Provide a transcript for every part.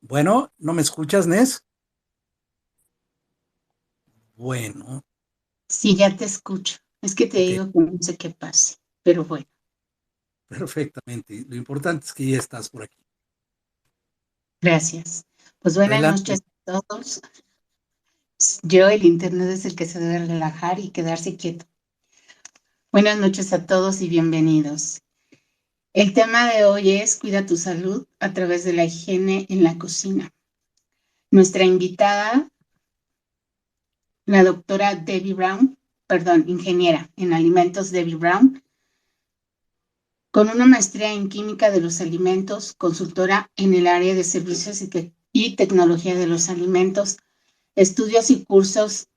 Bueno, ¿no me escuchas, Nes? Bueno, Sí, ya te escucho. Es que te ok, digo que no sé qué pase, pero bueno, perfectamente. Lo importante es que ya estás por aquí. gracias. Pues buenas Adelante. noches a todos. Yo, el internet es el que se debe relajar y quedarse quieto. Buenas noches a todos y bienvenidos. El tema de hoy es Cuida tu salud a través de la higiene en la cocina. Nuestra invitada, la doctora Debbie Brown, perdón, ingeniera en alimentos Debbie Brown, con una maestría en química de los alimentos, consultora en el área de servicios y tecnología de los alimentos, estudios y cursos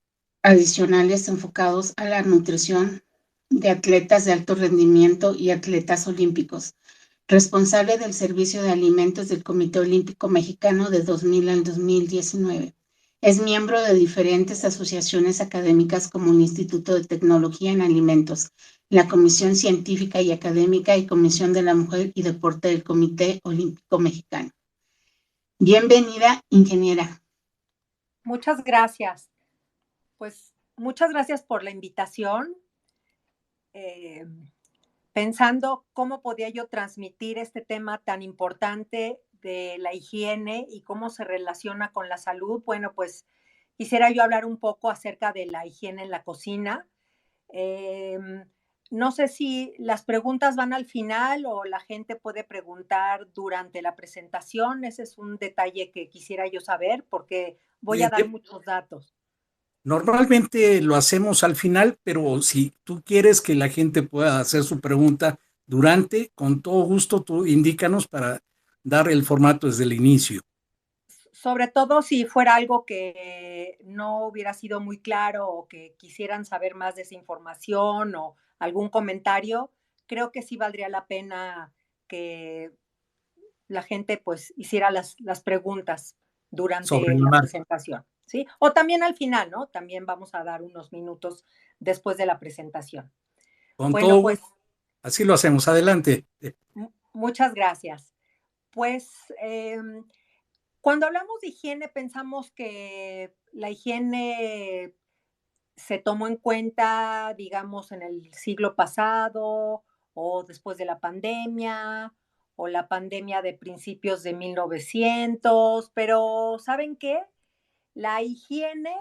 adicionales enfocados a la nutrición de atletas de alto rendimiento y atletas olímpicos, responsable del servicio de alimentos del Comité Olímpico Mexicano de 2000 al 2019. Es miembro de diferentes asociaciones académicas como el Instituto de Tecnología en Alimentos, la Comisión Científica y Académica y Comisión de la Mujer y Deporte del Comité Olímpico Mexicano. Bienvenida, ingeniera. Muchas gracias. Pues muchas gracias por la invitación. Eh, Pensando cómo podía yo transmitir este tema tan importante de la higiene y cómo se relaciona con la salud, bueno, pues quisiera yo hablar un poco acerca de la higiene en la cocina. Eh, no sé si las preguntas van al final o la gente puede preguntar durante la presentación. Ese es un detalle que quisiera yo saber porque voy a Eh, dar de- muchos datos. Normalmente lo hacemos al final, pero si tú quieres que la gente pueda hacer su pregunta durante, con todo gusto, tú indícanos para dar el formato desde el inicio. Sobre todo si fuera algo que no hubiera sido muy claro o que quisieran saber más de esa información o algún comentario, creo que sí valdría la pena que la gente pues hiciera las preguntas Sobre durante la la marcha. presentación, ¿sí? O también al final, ¿no? También vamos a dar unos minutos después de la presentación. Con Bueno, todo pues gusto, así lo hacemos. Adelante. muchas gracias. Pues cuando hablamos de higiene, pensamos que la higiene se tomó en cuenta, digamos, en el siglo pasado o después de la pandemia o la pandemia de principios de 1900, pero ¿saben qué? La higiene,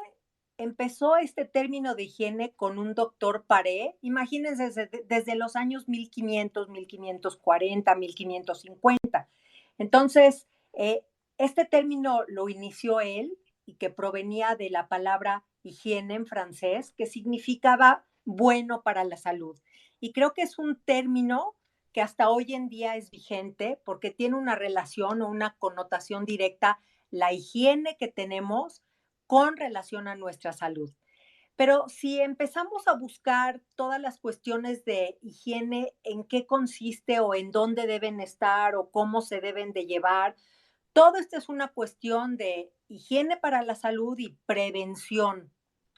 empezó este término de higiene con un doctor Paré, imagínense desde los años 1500, 1540, 1550. Entonces, este término lo inició él y que provenía de la palabra higiene en francés, que significaba bueno para la salud. Y creo que es un término que hasta hoy en día es vigente porque tiene una relación o una connotación directa la higiene que tenemos con relación a nuestra salud. Pero si empezamos a buscar todas las cuestiones de higiene, en qué consiste o en dónde deben estar o cómo se deben de llevar, todo esto es una cuestión de higiene para la salud y prevención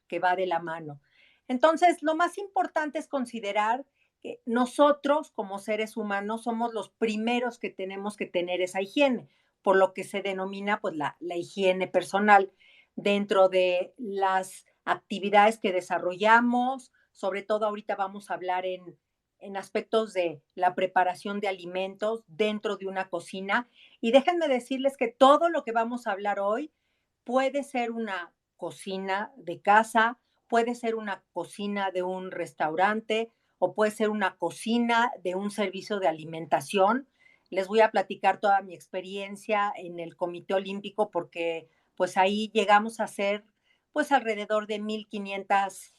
que va de la mano. Entonces, lo más importante es considerar que nosotros como seres humanos somos los primeros que tenemos que tener esa higiene, por lo que se denomina pues la higiene personal dentro de las actividades que desarrollamos, sobre todo ahorita vamos a hablar en aspectos de la preparación de alimentos dentro de una cocina. Y déjenme decirles que todo lo que vamos a hablar hoy puede ser una cocina de casa, puede ser una cocina de un restaurante o puede ser una cocina de un servicio de alimentación. Les voy a platicar toda mi experiencia en el Comité Olímpico porque pues ahí llegamos a hacer pues alrededor de 1,500,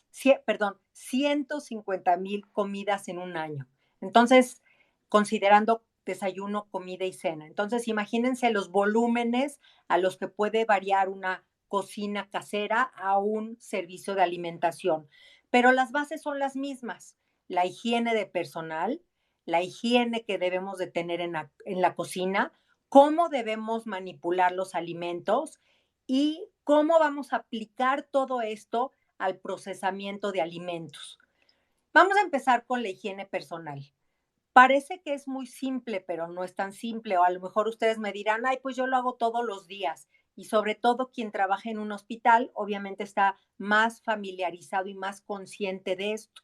perdón, 150,000 comidas en un año. Entonces, considerando desayuno, comida y cena. Entonces, imagínense los volúmenes a los que puede variar una cocina casera a un servicio de alimentación. Pero las bases son las mismas. La higiene de personal, la higiene que debemos de tener en la cocina, cómo debemos manipular los alimentos y cómo vamos a aplicar todo esto al procesamiento de alimentos. Vamos a empezar con la higiene personal. Parece que es muy simple, pero no es tan simple, o a lo mejor ustedes me dirán, ay, pues yo lo hago todos los días. Y sobre todo quien trabaja en un hospital, obviamente está más familiarizado y más consciente de esto,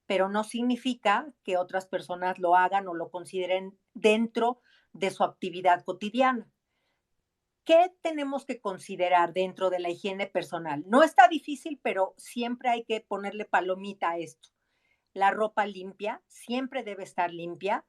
pero no significa que otras personas lo hagan o lo consideren dentro de su actividad cotidiana. ¿Qué tenemos que considerar dentro de la higiene personal? No está difícil, pero siempre hay que ponerle palomita a esto. La ropa limpia, siempre debe estar limpia.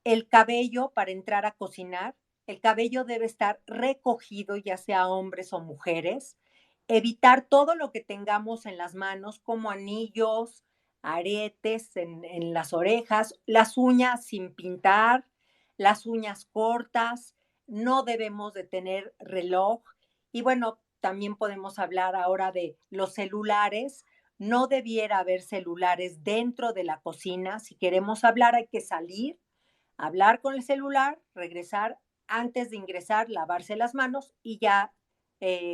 El cabello para entrar a cocinar, el cabello debe estar recogido, ya sea hombres o mujeres. Evitar todo lo que tengamos en las manos, como anillos, aretes en las orejas, las uñas sin pintar, las uñas cortas, no debemos de tener reloj. Y bueno, también podemos hablar ahora de los celulares. No debiera haber celulares dentro de la cocina. Si queremos hablar, hay que salir, hablar con el celular, regresar antes de ingresar, lavarse las manos y ya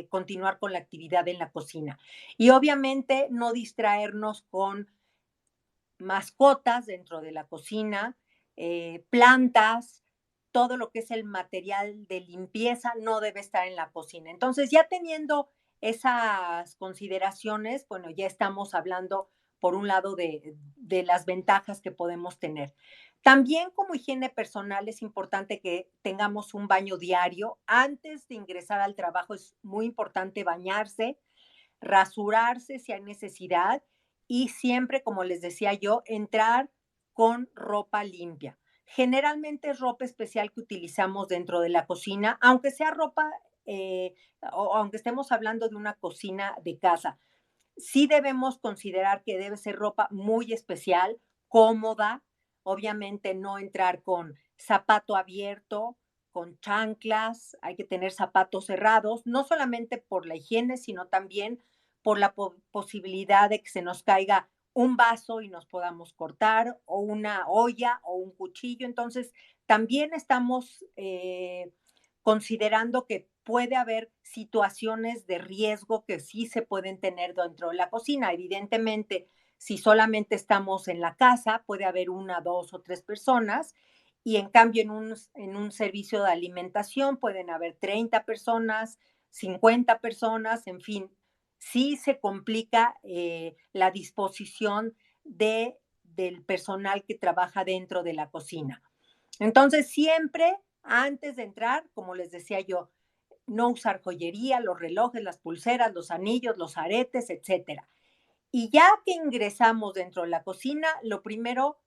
continuar con la actividad en la cocina. Y obviamente no distraernos con mascotas dentro de la cocina, plantas, todo lo que es el material de limpieza no debe estar en la cocina. Entonces, ya teniendo esas consideraciones, bueno, ya estamos hablando por un lado de las ventajas que podemos tener. También como higiene personal es importante que tengamos un baño diario. Antes de ingresar al trabajo es muy importante bañarse, rasurarse si hay necesidad y siempre, como les decía yo, entrar con ropa limpia. Generalmente es ropa especial que utilizamos dentro de la cocina, aunque sea ropa o aunque estemos hablando de una cocina de casa. Sí debemos considerar que debe ser ropa muy especial, cómoda, obviamente no entrar con zapato abierto, con chanclas, hay que tener zapatos cerrados, no solamente por la higiene, sino también por la posibilidad de que se nos caiga un vaso y nos podamos cortar, o una olla o un cuchillo. Entonces, también estamos considerando que puede haber situaciones de riesgo que sí se pueden tener dentro de la cocina. Evidentemente, si solamente estamos en la casa, puede haber una, dos o tres personas, y en cambio en un servicio de alimentación pueden haber 30 personas, 50 personas, en fin, sí se complica la disposición del personal que trabaja dentro de la cocina. Entonces, siempre antes de entrar, como les decía yo, no usar joyería, los relojes, las pulseras, los anillos, los aretes, etcétera. Y ya que ingresamos dentro de la cocina, lo primero,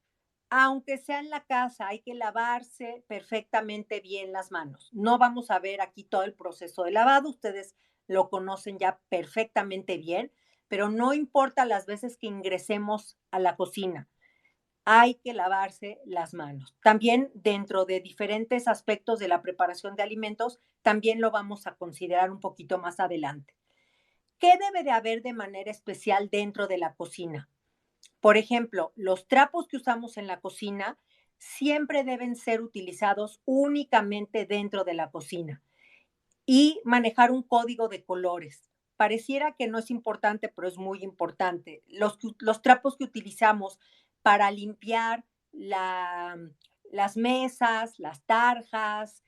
aunque sea en la casa, hay que lavarse perfectamente bien las manos. No vamos a ver aquí todo el proceso de lavado, ustedes lo conocen ya perfectamente bien, pero no importa las veces que ingresemos a la cocina, hay que lavarse las manos. También dentro de diferentes aspectos de la preparación de alimentos, también lo vamos a considerar un poquito más adelante. ¿Qué debe de haber de manera especial dentro de la cocina? Por ejemplo, los trapos que usamos en la cocina siempre deben ser utilizados únicamente dentro de la cocina y manejar un código de colores. Pareciera que no es importante, pero es muy importante. Los trapos que utilizamos para limpiar las mesas, las tarjas,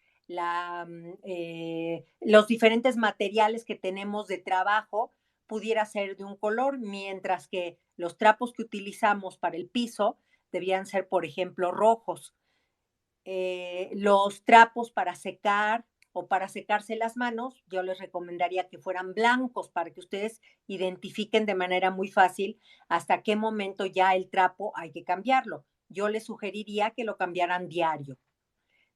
los diferentes materiales que tenemos de trabajo, pudiera ser de un color, mientras que los trapos que utilizamos para el piso debían ser, por ejemplo, rojos. Los trapos para secar o para secarse las manos, yo les recomendaría que fueran blancos para que ustedes identifiquen de manera muy fácil hasta qué momento ya el trapo hay que cambiarlo. Yo les sugeriría que lo cambiaran diario.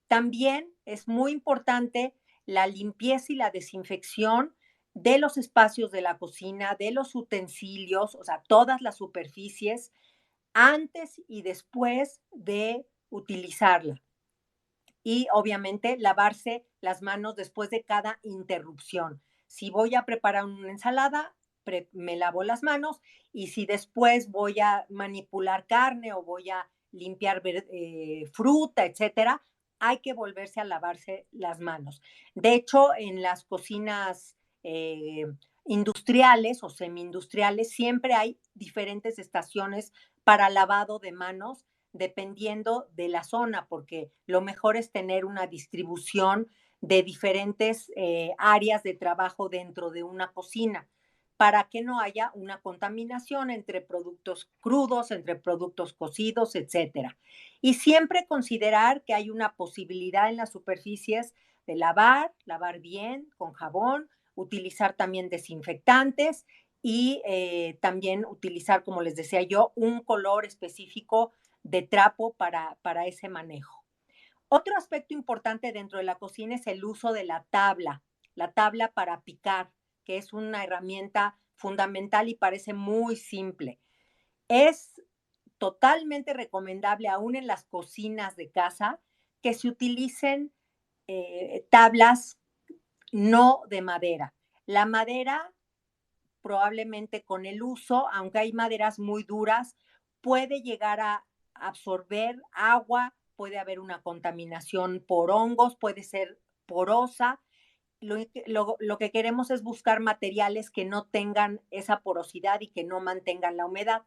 También es muy importante la limpieza y la desinfección de los espacios de la cocina, de los utensilios, o sea, todas las superficies, antes y después de utilizarla. Y obviamente lavarse las manos después de cada interrupción. Si voy a preparar una ensalada, me lavo las manos, y si después voy a manipular carne o voy a limpiar fruta, etcétera, hay que volverse a lavarse las manos. De hecho, en las cocinas industriales o semi-industriales siempre hay diferentes estaciones para lavado de manos dependiendo de la zona, porque lo mejor es tener una distribución de diferentes áreas de trabajo dentro de una cocina para que no haya una contaminación entre productos crudos, entre productos cocidos, etcétera. Y siempre considerar que hay una posibilidad en las superficies de lavar bien con jabón, utilizar también desinfectantes y también utilizar, como les decía yo, un color específico de trapo para ese manejo. Otro aspecto importante dentro de la cocina es el uso de la tabla para picar, que es una herramienta fundamental y parece muy simple. Es totalmente recomendable, aún en las cocinas de casa, que se utilicen tablas no de madera. La madera, probablemente con el uso, aunque hay maderas muy duras, puede llegar a absorber agua, puede haber una contaminación por hongos, puede ser porosa. Lo que queremos es buscar materiales que no tengan esa porosidad y que no mantengan la humedad.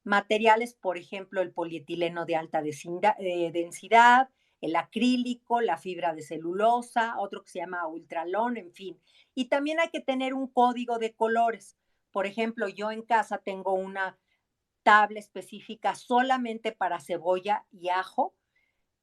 Materiales, por ejemplo, el polietileno de alta densidad, el acrílico, la fibra de celulosa, otro que se llama ultralón, en fin. Y también hay que tener un código de colores. Por ejemplo, yo en casa tengo una tabla específica solamente para cebolla y ajo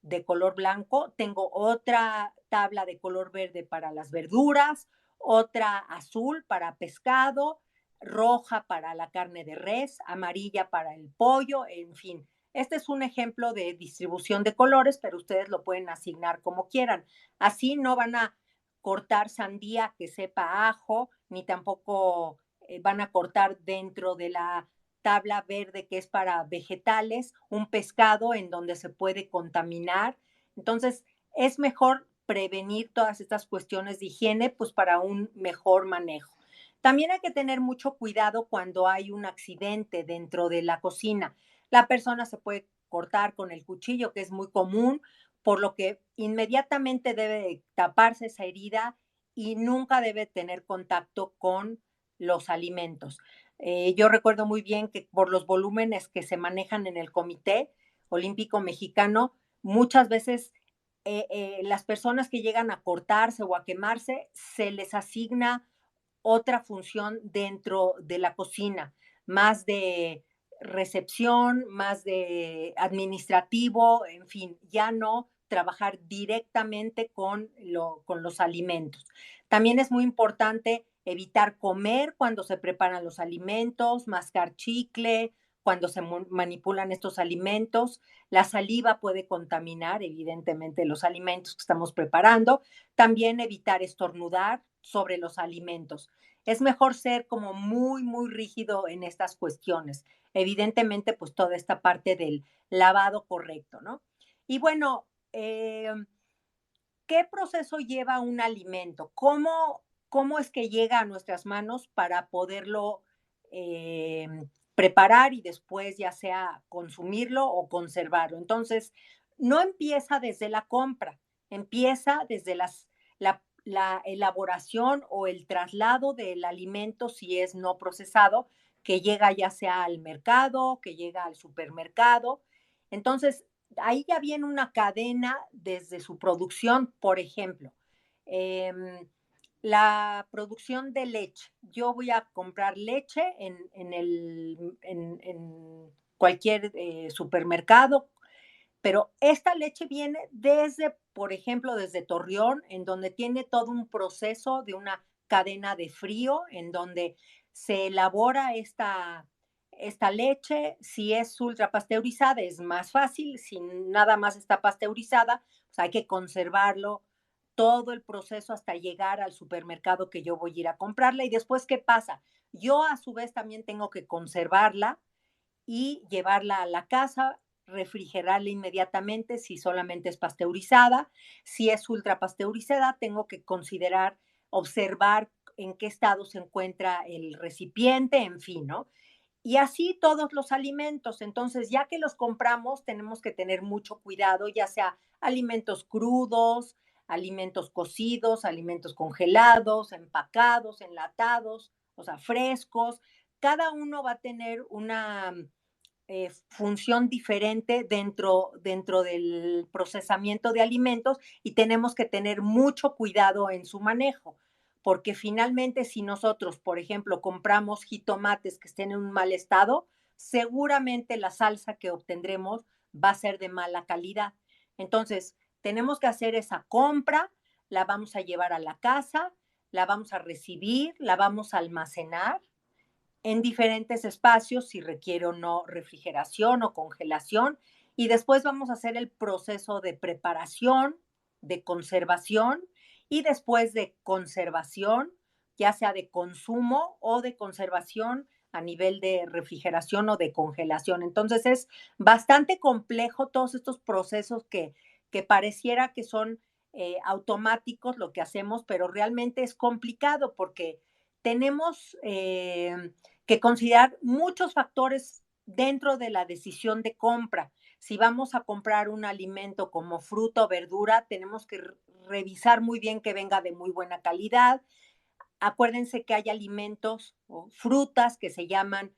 de color blanco, tengo otra tabla de color verde para las verduras, otra azul para pescado, roja para la carne de res, amarilla para el pollo, en fin. Este es un ejemplo de distribución de colores, pero ustedes lo pueden asignar como quieran. Así no van a cortar sandía que sepa a ajo, ni tampoco van a cortar dentro de la tabla verde que es para vegetales, un pescado en donde se puede contaminar. Entonces, es mejor prevenir todas estas cuestiones de higiene, pues para un mejor manejo. También hay que tener mucho cuidado cuando hay un accidente dentro de la cocina. La persona se puede cortar con el cuchillo, que es muy común, por lo que inmediatamente debe taparse esa herida y nunca debe tener contacto con los alimentos. Yo recuerdo muy bien que por los volúmenes que se manejan en el Comité Olímpico Mexicano, muchas veces las personas que llegan a cortarse o a quemarse, se les asigna otra función dentro de la cocina, más de recepción, más de administrativo, en fin, ya no trabajar directamente con los alimentos. También es muy importante evitar comer cuando se preparan los alimentos, mascar chicle, cuando se manipulan estos alimentos. La saliva puede contaminar, evidentemente, los alimentos que estamos preparando. También evitar estornudar sobre los alimentos. Es mejor ser como muy, muy rígido en estas cuestiones. Evidentemente, pues toda esta parte del lavado correcto, ¿no? Y bueno, ¿qué proceso lleva un alimento? ¿Cómo es que llega a nuestras manos para poderlo eh, preparar y después ya sea consumirlo o conservarlo? Entonces, no empieza desde la compra, empieza desde la elaboración o el traslado del alimento si es no procesado, que llega ya sea al mercado, que llega al supermercado. Entonces, ahí ya viene una cadena desde su producción, por ejemplo. La producción de leche. Yo voy a comprar leche en cualquier supermercado, pero esta leche viene desde, por ejemplo, desde Torreón, en donde tiene todo un proceso de una cadena de frío, en donde se elabora esta leche. Si es ultra pasteurizada es más fácil, si nada más está pasteurizada, pues hay que conservarlo todo el proceso hasta llegar al supermercado que yo voy a ir a comprarla. Y después, ¿qué pasa? Yo a su vez también tengo que conservarla y llevarla a la casa, refrigerarla inmediatamente si solamente es pasteurizada. Si es ultra pasteurizada, tengo que considerar, observar en qué estado se encuentra el recipiente, en fin, ¿no? Y así todos los alimentos. Entonces, ya que los compramos, tenemos que tener mucho cuidado, ya sea alimentos crudos, alimentos cocidos, alimentos congelados, empacados, enlatados, o sea, frescos. Cada uno va a tener función diferente dentro del procesamiento de alimentos y tenemos que tener mucho cuidado en su manejo, porque finalmente si nosotros, por ejemplo, compramos jitomates que estén en un mal estado, seguramente la salsa que obtendremos va a ser de mala calidad. Entonces, tenemos que hacer esa compra, la vamos a llevar a la casa, la vamos a recibir, la vamos a almacenar en diferentes espacios, si requiere o no refrigeración o congelación, y después vamos a hacer el proceso de preparación, de conservación, y después de conservación, ya sea de consumo o de conservación a nivel de refrigeración o de congelación. Entonces es bastante complejo todos estos procesos que pareciera que son automáticos lo que hacemos, pero realmente es complicado porque tenemos que considerar muchos factores dentro de la decisión de compra. Si vamos a comprar un alimento como fruta o verdura, tenemos que revisar muy bien que venga de muy buena calidad. Acuérdense que hay alimentos o frutas que se llaman,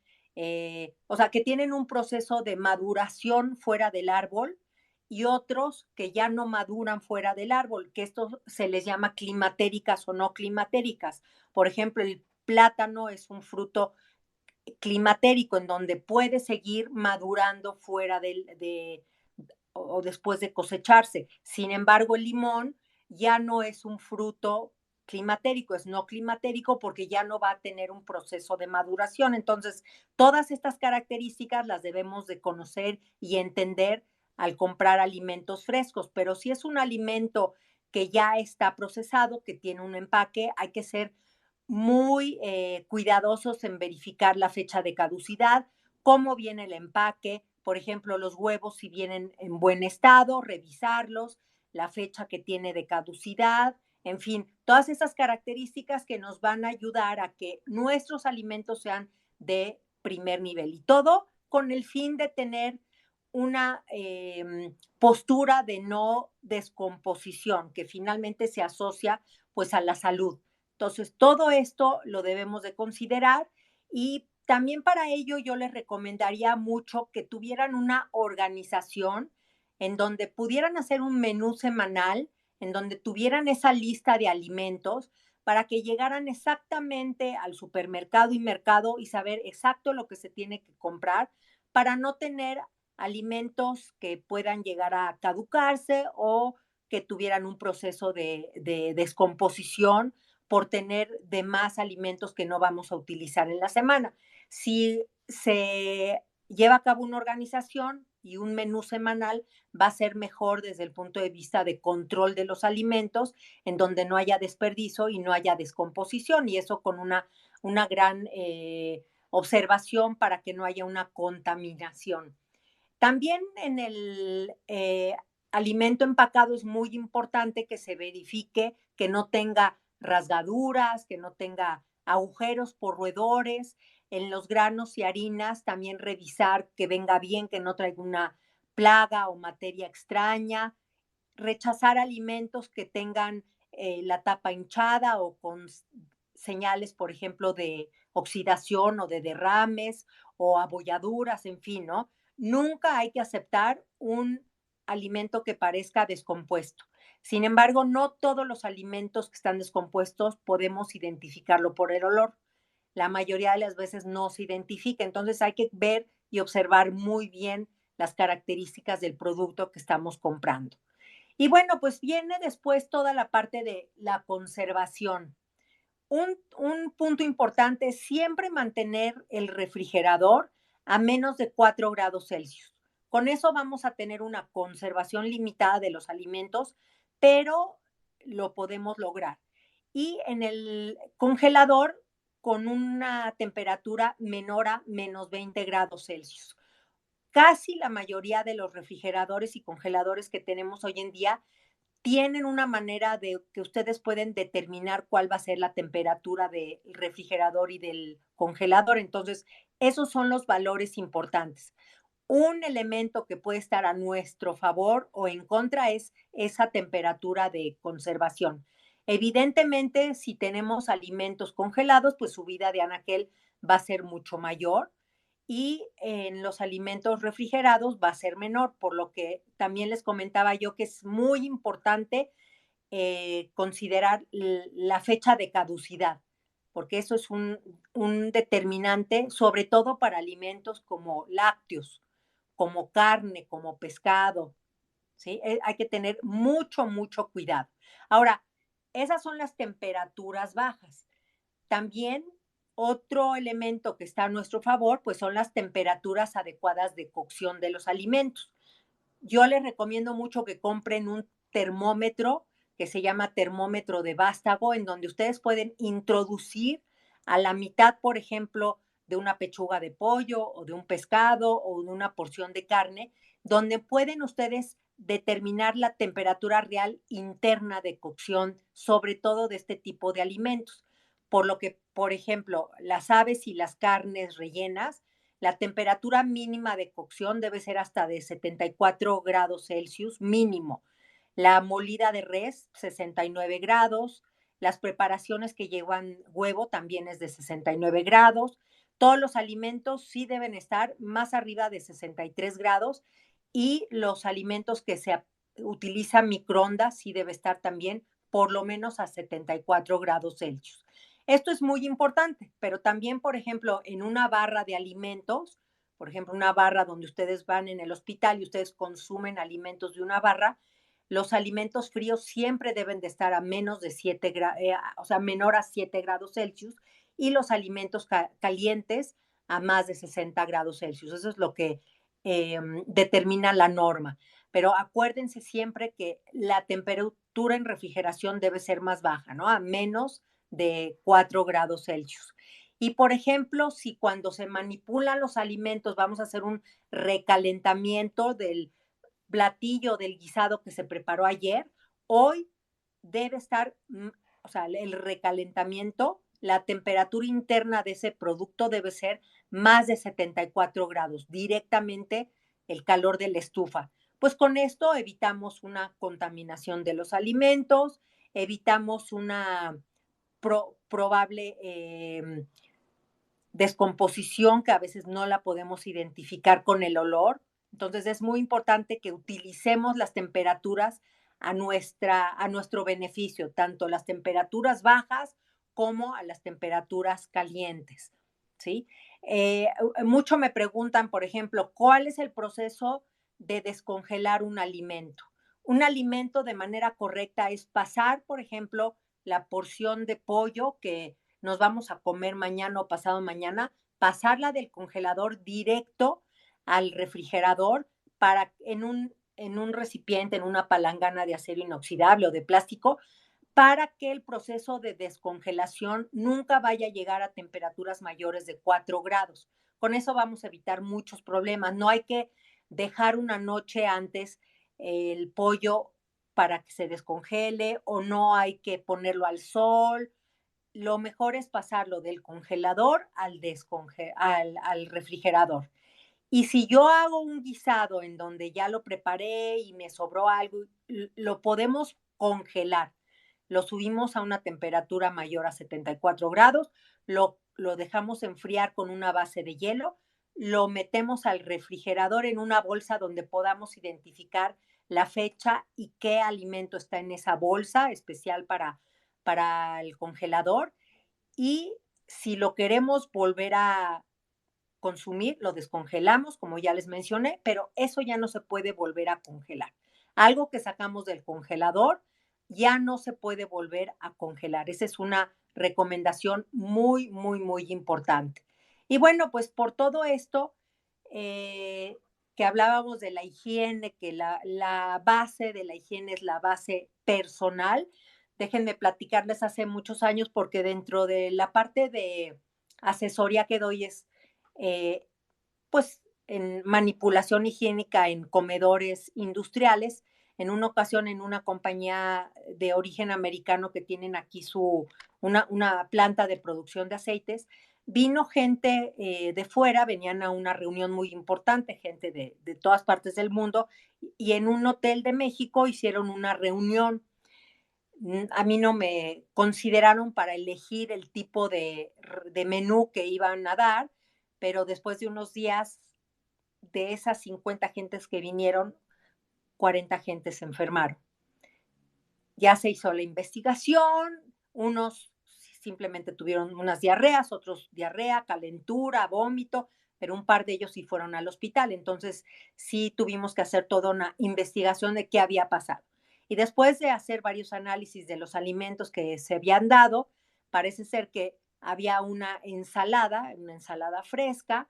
o sea, que tienen un proceso de maduración fuera del árbol y otros que ya no maduran fuera del árbol, que estos se les llama climatéricas o no climatéricas. Por ejemplo, el plátano es un fruto climatérico en donde puede seguir madurando fuera o después de cosecharse. Sin embargo, el limón ya no es un fruto climatérico, es no climatérico porque ya no va a tener un proceso de maduración. Entonces, todas estas características las debemos de conocer y entender al comprar alimentos frescos, pero si es un alimento que ya está procesado, que tiene un empaque, hay que ser muy cuidadosos en verificar la fecha de caducidad, cómo viene el empaque, por ejemplo, los huevos si vienen en buen estado, revisarlos, la fecha que tiene de caducidad, en fin, todas esas características que nos van a ayudar a que nuestros alimentos sean de primer nivel y todo con el fin de tener una postura de no descomposición que finalmente se asocia pues a la salud. Entonces, todo esto lo debemos de considerar y también para ello yo les recomendaría mucho que tuvieran una organización en donde pudieran hacer un menú semanal, en donde tuvieran esa lista de alimentos para que llegaran exactamente al supermercado y mercado y saber exacto lo que se tiene que comprar para no tener alimentos que puedan llegar a caducarse o que tuvieran un proceso de descomposición por tener de más alimentos que no vamos a utilizar en la semana. Si se lleva a cabo una organización y un menú semanal, va a ser mejor desde el punto de vista de control de los alimentos, en donde no haya desperdicio y no haya descomposición, y eso con una gran observación para que no haya una contaminación. También en el alimento empacado es muy importante que se verifique que no tenga rasgaduras, que no tenga agujeros por roedores. En los granos y harinas también revisar que venga bien, que no traiga una plaga o materia extraña. Rechazar alimentos que tengan la tapa hinchada o con señales, por ejemplo, de oxidación o de derrames o abolladuras, en fin, ¿no? Nunca hay que aceptar un alimento que parezca descompuesto. Sin embargo, no todos los alimentos que están descompuestos podemos identificarlo por el olor. La mayoría de las veces no se identifica, entonces hay que ver y observar muy bien las características del producto que estamos comprando. Y bueno, pues viene después toda la parte de la conservación. Un punto importante es siempre mantener el refrigerador a menos de 4 grados Celsius. Con eso vamos a tener una conservación limitada de los alimentos, pero lo podemos lograr. Y en el congelador con una temperatura menor a menos 20 grados Celsius. Casi la mayoría de los refrigeradores y congeladores que tenemos hoy en día tienen una manera de que ustedes pueden determinar cuál va a ser la temperatura del refrigerador y del congelador. Entonces, esos son los valores importantes. Un elemento que puede estar a nuestro favor o en contra es esa temperatura de conservación. Evidentemente, si tenemos alimentos congelados, pues su vida de anaquel va a ser mucho mayor y en los alimentos refrigerados va a ser menor, por lo que también les comentaba yo que es muy importante considerar la fecha de caducidad, porque eso es un determinante, sobre todo para alimentos como lácteos, como carne, como pescado, ¿sí? Hay que tener mucho, mucho cuidado. Ahora, esas son las temperaturas bajas. También otro elemento que está a nuestro favor, pues son las temperaturas adecuadas de cocción de los alimentos. Yo les recomiendo mucho que compren un termómetro que se llama termómetro de vástago, en donde ustedes pueden introducir a la mitad, por ejemplo, de una pechuga de pollo o de un pescado o de una porción de carne, donde pueden ustedes determinar la temperatura real interna de cocción, sobre todo de este tipo de alimentos. Por lo que, por ejemplo, las aves y las carnes rellenas, la temperatura mínima de cocción debe ser hasta de 74 grados Celsius mínimo. La molida de res, 69 grados. Las preparaciones que llevan huevo también es de 69 grados. Todos los alimentos sí deben estar más arriba de 63 grados y los alimentos que se utilizan microondas sí debe estar también por lo menos a 74 grados Celsius. Esto es muy importante, pero también, por ejemplo, en una barra de alimentos, por ejemplo, una barra donde ustedes van en el hospital y ustedes consumen alimentos de una barra, los alimentos fríos siempre deben de estar a menos de 7 grados, o sea, menor a 7 grados Celsius, y los alimentos calientes a más de 60 grados Celsius. Eso es lo que determina la norma. Pero acuérdense siempre que la temperatura en refrigeración debe ser más baja, ¿no? A menos de 4 grados Celsius. Y por ejemplo, si cuando se manipulan los alimentos vamos a hacer un recalentamiento del platillo del guisado que se preparó ayer, hoy debe estar, o sea, el recalentamiento, la temperatura interna de ese producto debe ser más de 74 grados, directamente el calor de la estufa. Pues con esto evitamos una contaminación de los alimentos, evitamos una probable descomposición que a veces no la podemos identificar con el olor. Entonces es muy importante que utilicemos las temperaturas a nuestro beneficio, tanto las temperaturas bajas como a las temperaturas calientes, ¿sí? Mucho me preguntan, por ejemplo, ¿cuál es el proceso de descongelar un alimento? Un alimento de manera correcta es pasar, por ejemplo, la porción de pollo que nos vamos a comer mañana o pasado mañana, pasarla del congelador directo al refrigerador para en un recipiente, en una palangana de acero inoxidable o de plástico, para que el proceso de descongelación nunca vaya a llegar a temperaturas mayores de 4 grados. Con eso vamos a evitar muchos problemas. No hay que dejar una noche antes el pollo para que se descongele o no hay que ponerlo al sol. Lo mejor es pasarlo del congelador al refrigerador. Y si yo hago un guisado en donde ya lo preparé y me sobró algo, lo podemos congelar. Lo subimos a una temperatura mayor a 74 grados, lo dejamos enfriar con una base de hielo, lo metemos al refrigerador en una bolsa donde podamos identificar la fecha y qué alimento está en esa bolsa especial para el congelador. Y si lo queremos volver a consumir, lo descongelamos, como ya les mencioné, pero eso ya no se puede volver a congelar. Algo que sacamos del congelador ya no se puede volver a congelar. Esa es una recomendación muy, muy, muy importante. Y bueno, pues por todo esto que hablábamos de la higiene, que la base de la higiene es la base personal. Déjenme platicarles hace muchos años porque dentro de la parte de asesoría que doy es pues en manipulación higiénica en comedores industriales. En una ocasión, en una compañía de origen americano que tienen aquí una planta de producción de aceites, vino gente de fuera, venían a una reunión muy importante, gente de todas partes del mundo, y en un hotel de México hicieron una reunión. A mí no me consideraron para elegir el tipo de menú que iban a dar, pero después de unos días, de esas 50 gentes que vinieron, 40 gentes se enfermaron. Ya se hizo la investigación, unos simplemente tuvieron unas diarreas, otros diarrea, calentura, vómito, pero un par de ellos sí fueron al hospital. Entonces sí tuvimos que hacer toda una investigación de qué había pasado. Y después de hacer varios análisis de los alimentos que se habían dado, parece ser que había una ensalada fresca,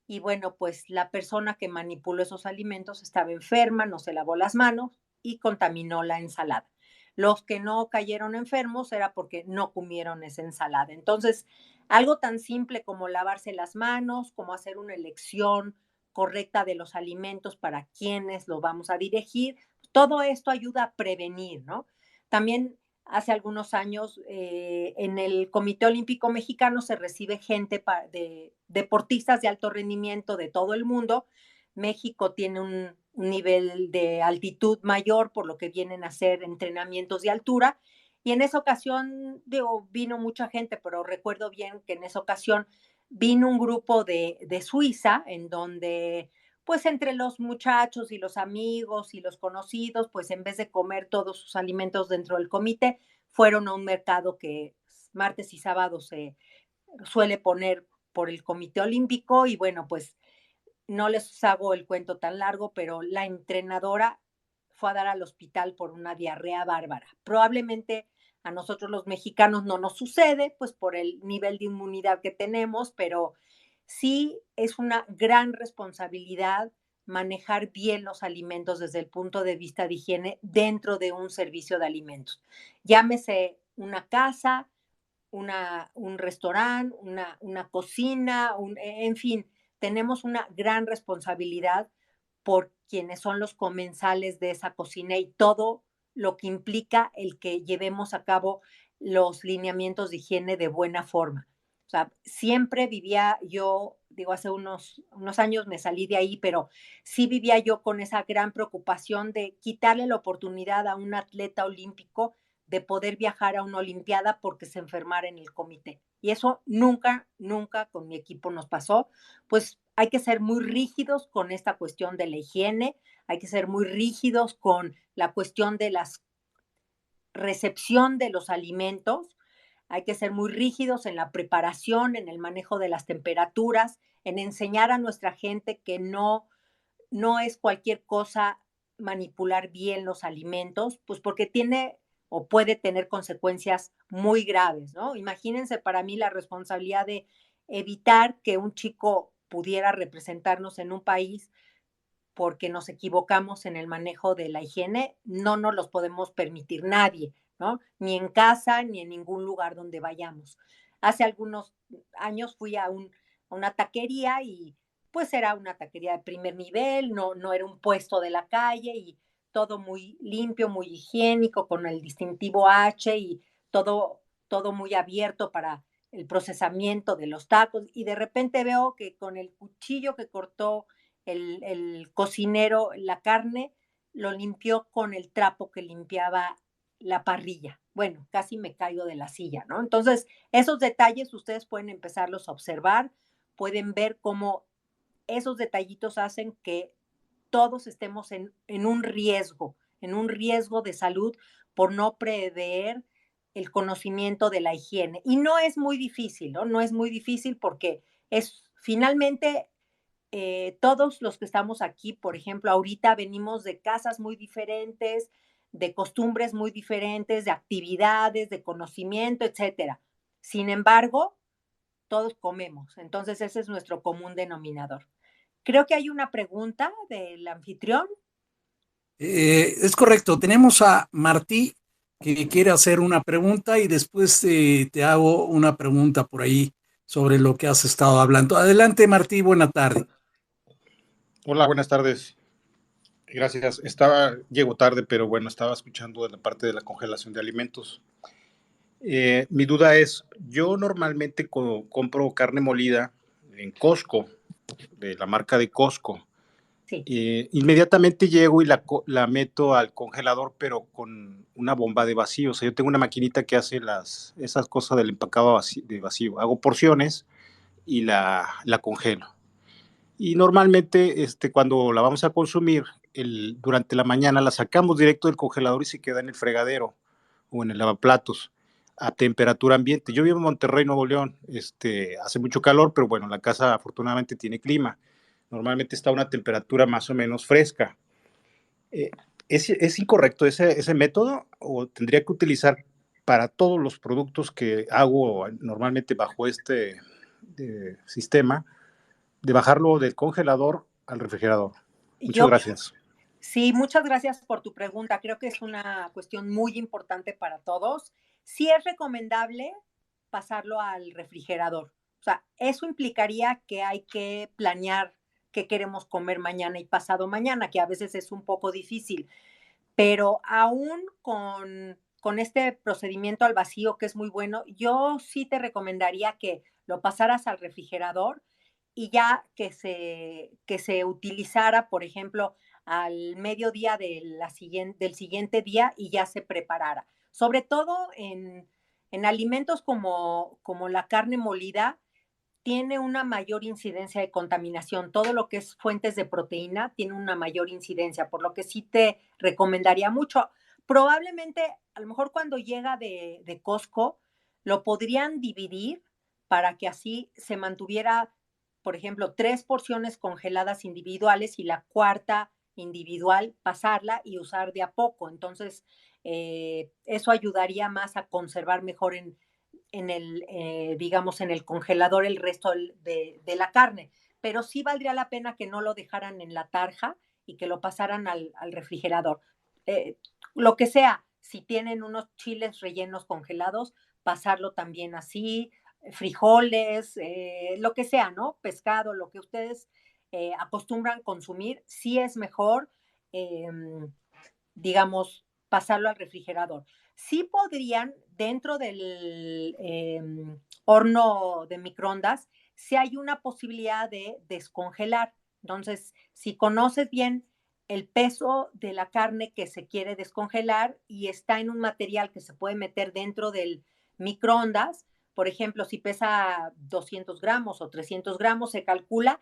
y bueno, pues la persona que manipuló esos alimentos estaba enferma, no se lavó las manos y contaminó la ensalada. Los que no cayeron enfermos era porque no comieron esa ensalada. Entonces, algo tan simple como lavarse las manos, como hacer una elección correcta de los alimentos para quienes los vamos a dirigir, todo esto ayuda a prevenir, ¿no? También hace algunos años en el Comité Olímpico Mexicano se recibe gente de deportistas de alto rendimiento de todo el mundo. México tiene un nivel de altitud mayor, por lo que vienen a hacer entrenamientos de altura. Y en esa ocasión, digo, vino mucha gente, pero recuerdo bien que en esa ocasión vino un grupo de Suiza, en donde, pues entre los muchachos y los amigos y los conocidos, pues en vez de comer todos sus alimentos dentro del comité, fueron a un mercado que martes y sábado se suele poner por el Comité Olímpico. Y bueno, pues no les hago el cuento tan largo, pero la entrenadora fue a dar al hospital por una diarrea bárbara. Probablemente a nosotros los mexicanos no nos sucede, pues por el nivel de inmunidad que tenemos, pero sí es una gran responsabilidad manejar bien los alimentos desde el punto de vista de higiene dentro de un servicio de alimentos. Llámese una casa, un restaurante, una cocina, en fin, tenemos una gran responsabilidad por quienes son los comensales de esa cocina y todo lo que implica el que llevemos a cabo los lineamientos de higiene de buena forma. O sea, siempre vivía yo, digo, hace unos años me salí de ahí, pero sí vivía yo con esa gran preocupación de quitarle la oportunidad a un atleta olímpico de poder viajar a una olimpiada porque se enfermara en el comité. Y eso nunca, nunca con mi equipo nos pasó. Pues hay que ser muy rígidos con esta cuestión de la higiene, hay que ser muy rígidos con la cuestión de la recepción de los alimentos, hay que ser muy rígidos en la preparación, en el manejo de las temperaturas, en enseñar a nuestra gente que no es cualquier cosa manipular bien los alimentos, pues porque tiene o puede tener consecuencias muy graves, ¿no? Imagínense para mí la responsabilidad de evitar que un chico pudiera representarnos en un país porque nos equivocamos en el manejo de la higiene, no nos los podemos permitir nadie, ¿no? Ni en casa, ni en ningún lugar donde vayamos. Hace algunos años fui a una taquería y pues era una taquería de primer nivel, no era un puesto de la calle y todo muy limpio, muy higiénico, con el distintivo H y todo muy abierto para el procesamiento de los tacos. Y de repente veo que con el cuchillo que cortó el cocinero la carne, lo limpió con el trapo que limpiaba la parrilla. Bueno, casi me caigo de la silla, ¿no? Entonces, esos detalles ustedes pueden empezarlos a observar, pueden ver cómo esos detallitos hacen que todos estemos en un riesgo de salud por no prever el conocimiento de la higiene. Y no es muy difícil, ¿no? No es muy difícil porque es finalmente todos los que estamos aquí, por ejemplo, ahorita venimos de casas muy diferentes, de costumbres muy diferentes, de actividades, de conocimiento, etcétera. Sin embargo, todos comemos, entonces ese es nuestro común denominador. Creo que hay una pregunta del anfitrión. Es correcto, tenemos a Martí que quiere hacer una pregunta y después te hago una pregunta por ahí sobre lo que has estado hablando. Adelante, Martí, buena tarde. Hola, buenas tardes. Gracias. Llego tarde, pero bueno, estaba escuchando la parte de la congelación de alimentos. Mi duda es, yo normalmente compro carne molida en Costco, de la marca de Costco. Sí. Inmediatamente llego y la meto al congelador, pero con una bomba de vacío. O sea, yo tengo una maquinita que hace esas cosas del empacado de vacío. Hago porciones y la congelo. Y normalmente cuando la vamos a consumir, durante la mañana la sacamos directo del congelador y se queda en el fregadero o en el lavaplatos a temperatura ambiente. Yo vivo en Monterrey, Nuevo León. Hace mucho calor, pero bueno, la casa afortunadamente tiene clima. Normalmente está a una temperatura más o menos fresca. ¿Es incorrecto ese método o tendría que utilizar para todos los productos que hago normalmente bajo este sistema, de bajarlo del congelador al refrigerador? Muchas gracias. Sí, muchas gracias por tu pregunta. Creo que es una cuestión muy importante para todos. Sí es recomendable pasarlo al refrigerador. O sea, eso implicaría que hay que planear qué queremos comer mañana y pasado mañana, que a veces es un poco difícil. Pero aún con este procedimiento al vacío, que es muy bueno, yo sí te recomendaría que lo pasaras al refrigerador y ya que se utilizara, por ejemplo, al mediodía del siguiente día y ya se preparara. Sobre todo en alimentos como la carne molida, tiene una mayor incidencia de contaminación. Todo lo que es fuentes de proteína tiene una mayor incidencia, por lo que sí te recomendaría mucho. Probablemente, a lo mejor cuando llega de Costco, lo podrían dividir para que así se mantuviera, por ejemplo, 3 porciones congeladas individuales y la cuarta individual pasarla y usar de a poco. Entonces, eso ayudaría más a conservar mejor digamos, en el congelador el resto de la carne. Pero sí valdría la pena que no lo dejaran en la tarja y que lo pasaran al refrigerador. Lo que sea, si tienen unos chiles rellenos congelados, pasarlo también así, frijoles, lo que sea, ¿no? Pescado, lo que ustedes acostumbran consumir, sí es mejor, eh, digamos, pasarlo al refrigerador. Sí podrían, dentro del horno de microondas, si hay una posibilidad de descongelar. Entonces, si conoces bien el peso de la carne que se quiere descongelar y está en un material que se puede meter dentro del microondas, por ejemplo, si pesa 200 gramos o 300 gramos, se calcula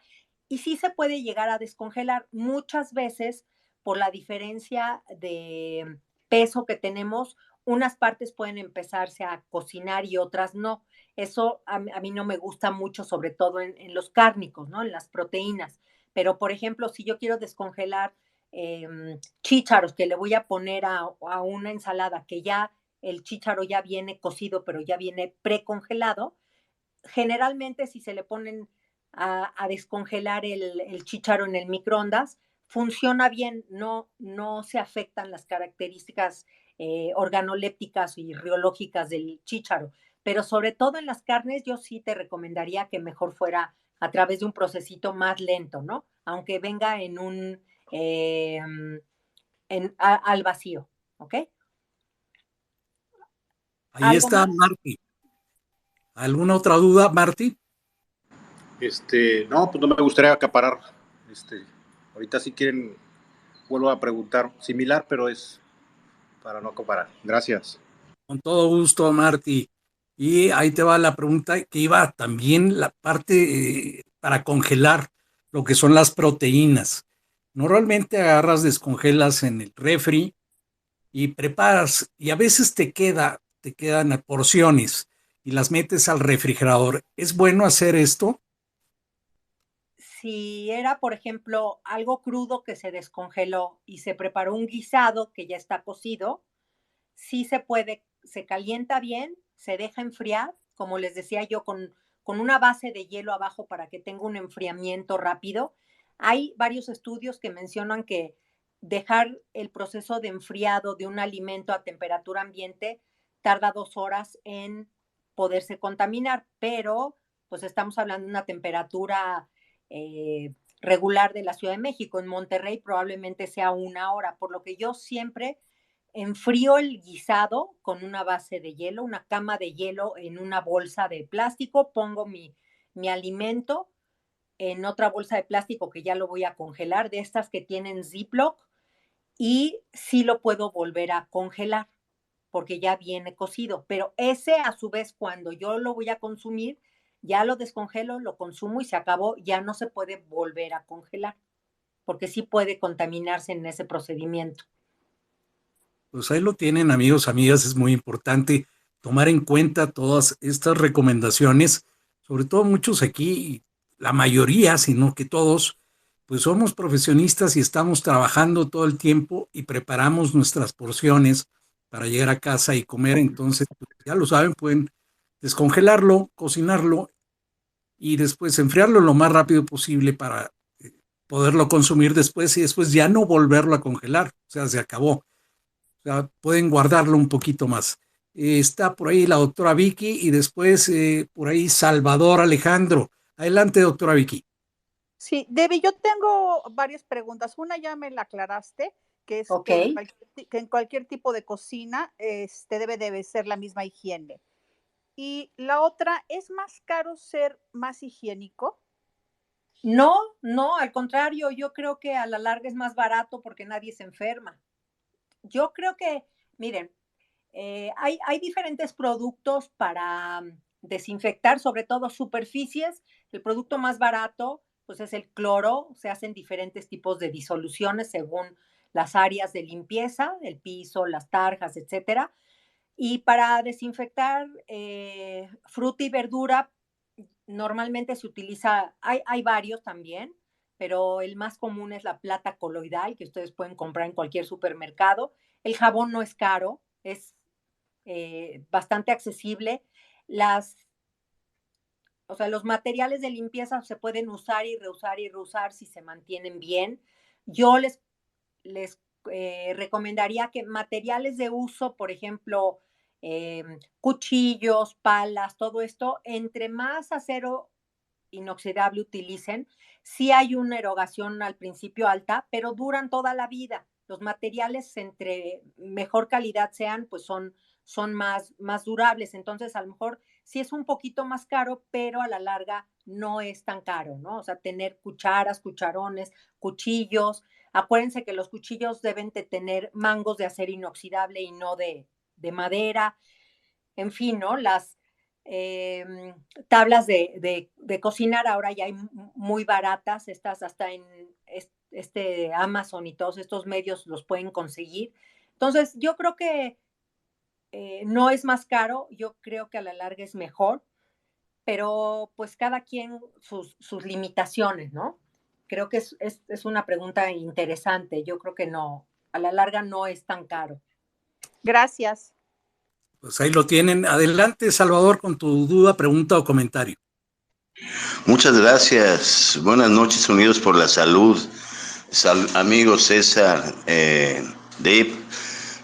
y sí se puede llegar a descongelar. Muchas veces, por la diferencia de peso que tenemos, unas partes pueden empezarse a cocinar y otras no. Eso a mí no me gusta mucho, sobre todo en los cárnicos, ¿no? En las proteínas. Pero, por ejemplo, si yo quiero descongelar chícharos que le voy a poner a una ensalada, que ya el chícharo ya viene cocido, pero ya viene precongelado, generalmente si se le ponen a descongelar el chícharo en el microondas, funciona bien, no se afectan las características organolépticas y riológicas del chícharo. Pero sobre todo en las carnes, yo sí te recomendaría que mejor fuera a través de un procesito más lento, ¿no? Aunque venga al vacío, ¿ok? Ahí está, más? Marty. ¿Alguna otra duda, Marty? No, pues no me gustaría acaparar. Ahorita si quieren, vuelvo a preguntar. Similar, pero es para no acaparar. Gracias. Con todo gusto, Marty. Y ahí te va la pregunta que iba también la parte para congelar lo que son las proteínas. Normalmente agarras, descongelas en el refri y preparas y a veces te quedan porciones y las metes al refrigerador. ¿Es bueno hacer esto? Si era, por ejemplo, algo crudo que se descongeló y se preparó un guisado que ya está cocido, sí se puede, se calienta bien, se deja enfriar, como les decía yo, con una base de hielo abajo para que tenga un enfriamiento rápido. Hay varios estudios que mencionan que dejar el proceso de enfriado de un alimento a temperatura ambiente tarda 2 horas en poderse contaminar, pero pues estamos hablando de una temperatura regular de la Ciudad de México. En Monterrey probablemente sea 1 hora, por lo que yo siempre enfrío el guisado con una base de hielo, una cama de hielo en una bolsa de plástico, pongo mi alimento en otra bolsa de plástico que ya lo voy a congelar, de estas que tienen Ziploc, y sí lo puedo volver a congelar porque ya viene cocido, pero ese a su vez cuando yo lo voy a consumir, ya lo descongelo, lo consumo y se acabó, ya no se puede volver a congelar, porque sí puede contaminarse en ese procedimiento. Pues ahí lo tienen, amigos, amigas, es muy importante tomar en cuenta todas estas recomendaciones, sobre todo muchos aquí, la mayoría, sino que todos, pues somos profesionistas y estamos trabajando todo el tiempo y preparamos nuestras porciones para llegar a casa y comer, entonces, pues, ya lo saben, pueden descongelarlo, cocinarlo y después enfriarlo lo más rápido posible para poderlo consumir después y después ya no volverlo a congelar, o sea, se acabó. O sea, pueden guardarlo un poquito más. Está por ahí la doctora Vicky y después por ahí Salvador Alejandro. Adelante, doctora Vicky. Sí, Debbie, yo tengo varias preguntas. Una ya me la aclaraste, que es Ok. que en cualquier tipo de cocina debe ser la misma higiene. Y la otra, ¿es más caro ser más higiénico? No, no, al contrario, yo creo que a la larga es más barato porque nadie se enferma. Yo creo que, miren, hay diferentes productos para desinfectar, sobre todo superficies. El producto más barato, pues es el cloro. Se hacen diferentes tipos de disoluciones según las áreas de limpieza, el piso, las tarjas, etcétera. Y para desinfectar fruta y verdura, normalmente se utiliza, hay varios también, pero el más común es la plata coloidal, que ustedes pueden comprar en cualquier supermercado. El jabón no es caro, es bastante accesible. O sea, los materiales de limpieza se pueden usar y reusar si se mantienen bien. Yo les recomendaría que materiales de uso, por ejemplo, cuchillos, palas, todo esto, entre más acero inoxidable utilicen, sí hay una erogación al principio alta, pero duran toda la vida. Los materiales, entre mejor calidad sean, pues son más durables. Entonces, a lo mejor sí es un poquito más caro, pero a la larga no es tan caro, ¿no? O sea, tener cucharas, cucharones, cuchillos. Acuérdense que los cuchillos deben de tener mangos de acero inoxidable y no de madera. En fin, ¿no? Las tablas de cocinar ahora ya hay muy baratas, estas hasta en Amazon y todos estos medios los pueden conseguir. Entonces, yo creo que no es más caro, yo creo que a la larga es mejor, pero pues cada quien sus limitaciones, ¿no? Creo que es una pregunta interesante, yo creo que no, a la larga no es tan caro. Gracias. Pues ahí lo tienen. Adelante, Salvador, con tu duda, pregunta o comentario. Muchas gracias. Buenas noches, Unidos por la Salud. Amigo César, Dave,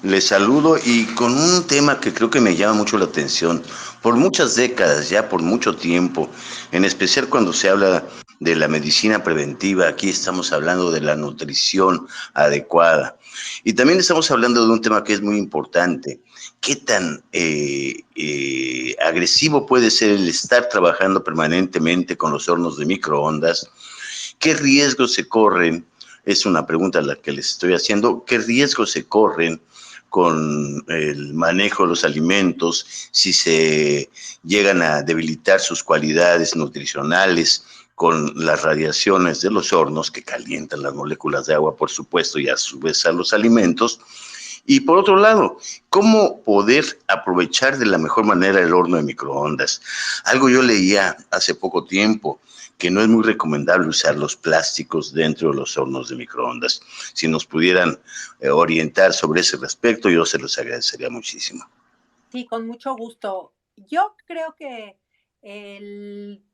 les saludo y con un tema que creo que me llama mucho la atención. Por muchas décadas, ya por mucho tiempo, en especial cuando se habla de la medicina preventiva, aquí estamos hablando de la nutrición adecuada. Y también estamos hablando de un tema que es muy importante. ¿Qué tan agresivo puede ser el estar trabajando permanentemente con los hornos de microondas? ¿Qué riesgos se corren? Es una pregunta a la que les estoy haciendo. ¿Qué riesgos se corren con el manejo de los alimentos si se llegan a debilitar sus cualidades nutricionales con las radiaciones de los hornos que calientan las moléculas de agua, por supuesto, y a su vez a los alimentos? Y por otro lado, ¿cómo poder aprovechar de la mejor manera el horno de microondas? Algo yo leía hace poco tiempo, que no es muy recomendable usar los plásticos dentro de los hornos de microondas. Si nos pudieran orientar sobre ese respecto, yo se los agradecería muchísimo. Sí, con mucho gusto. Yo creo que el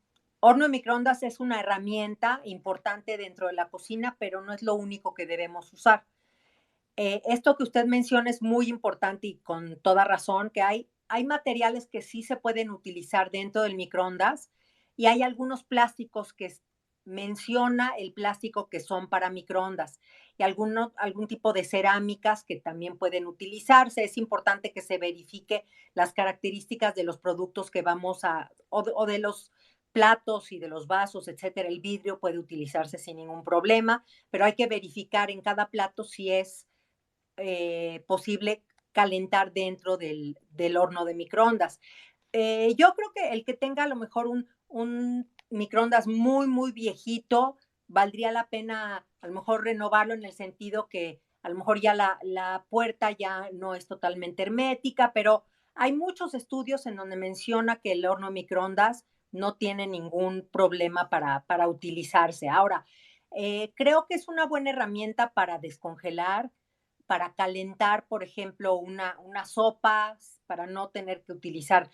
horno de microondas es una herramienta importante dentro de la cocina, pero no es lo único que debemos usar. Esto que usted menciona es muy importante y con toda razón, que hay materiales que sí se pueden utilizar dentro del microondas y hay algunos plásticos que menciona el plástico que son para microondas y algún tipo de cerámicas que también pueden utilizarse. Es importante que se verifique las características de los productos que o de los platos y de los vasos, etcétera. El vidrio puede utilizarse sin ningún problema, pero hay que verificar en cada plato si es posible calentar dentro del horno de microondas. Yo creo que el que tenga a lo mejor un microondas muy, muy viejito, valdría la pena a lo mejor renovarlo en el sentido que a lo mejor ya la puerta ya no es totalmente hermética, pero hay muchos estudios en donde menciona que el horno microondas no tiene ningún problema para utilizarse. Ahora, creo que es una buena herramienta para descongelar, para calentar, por ejemplo, una sopa, para no tener que utilizar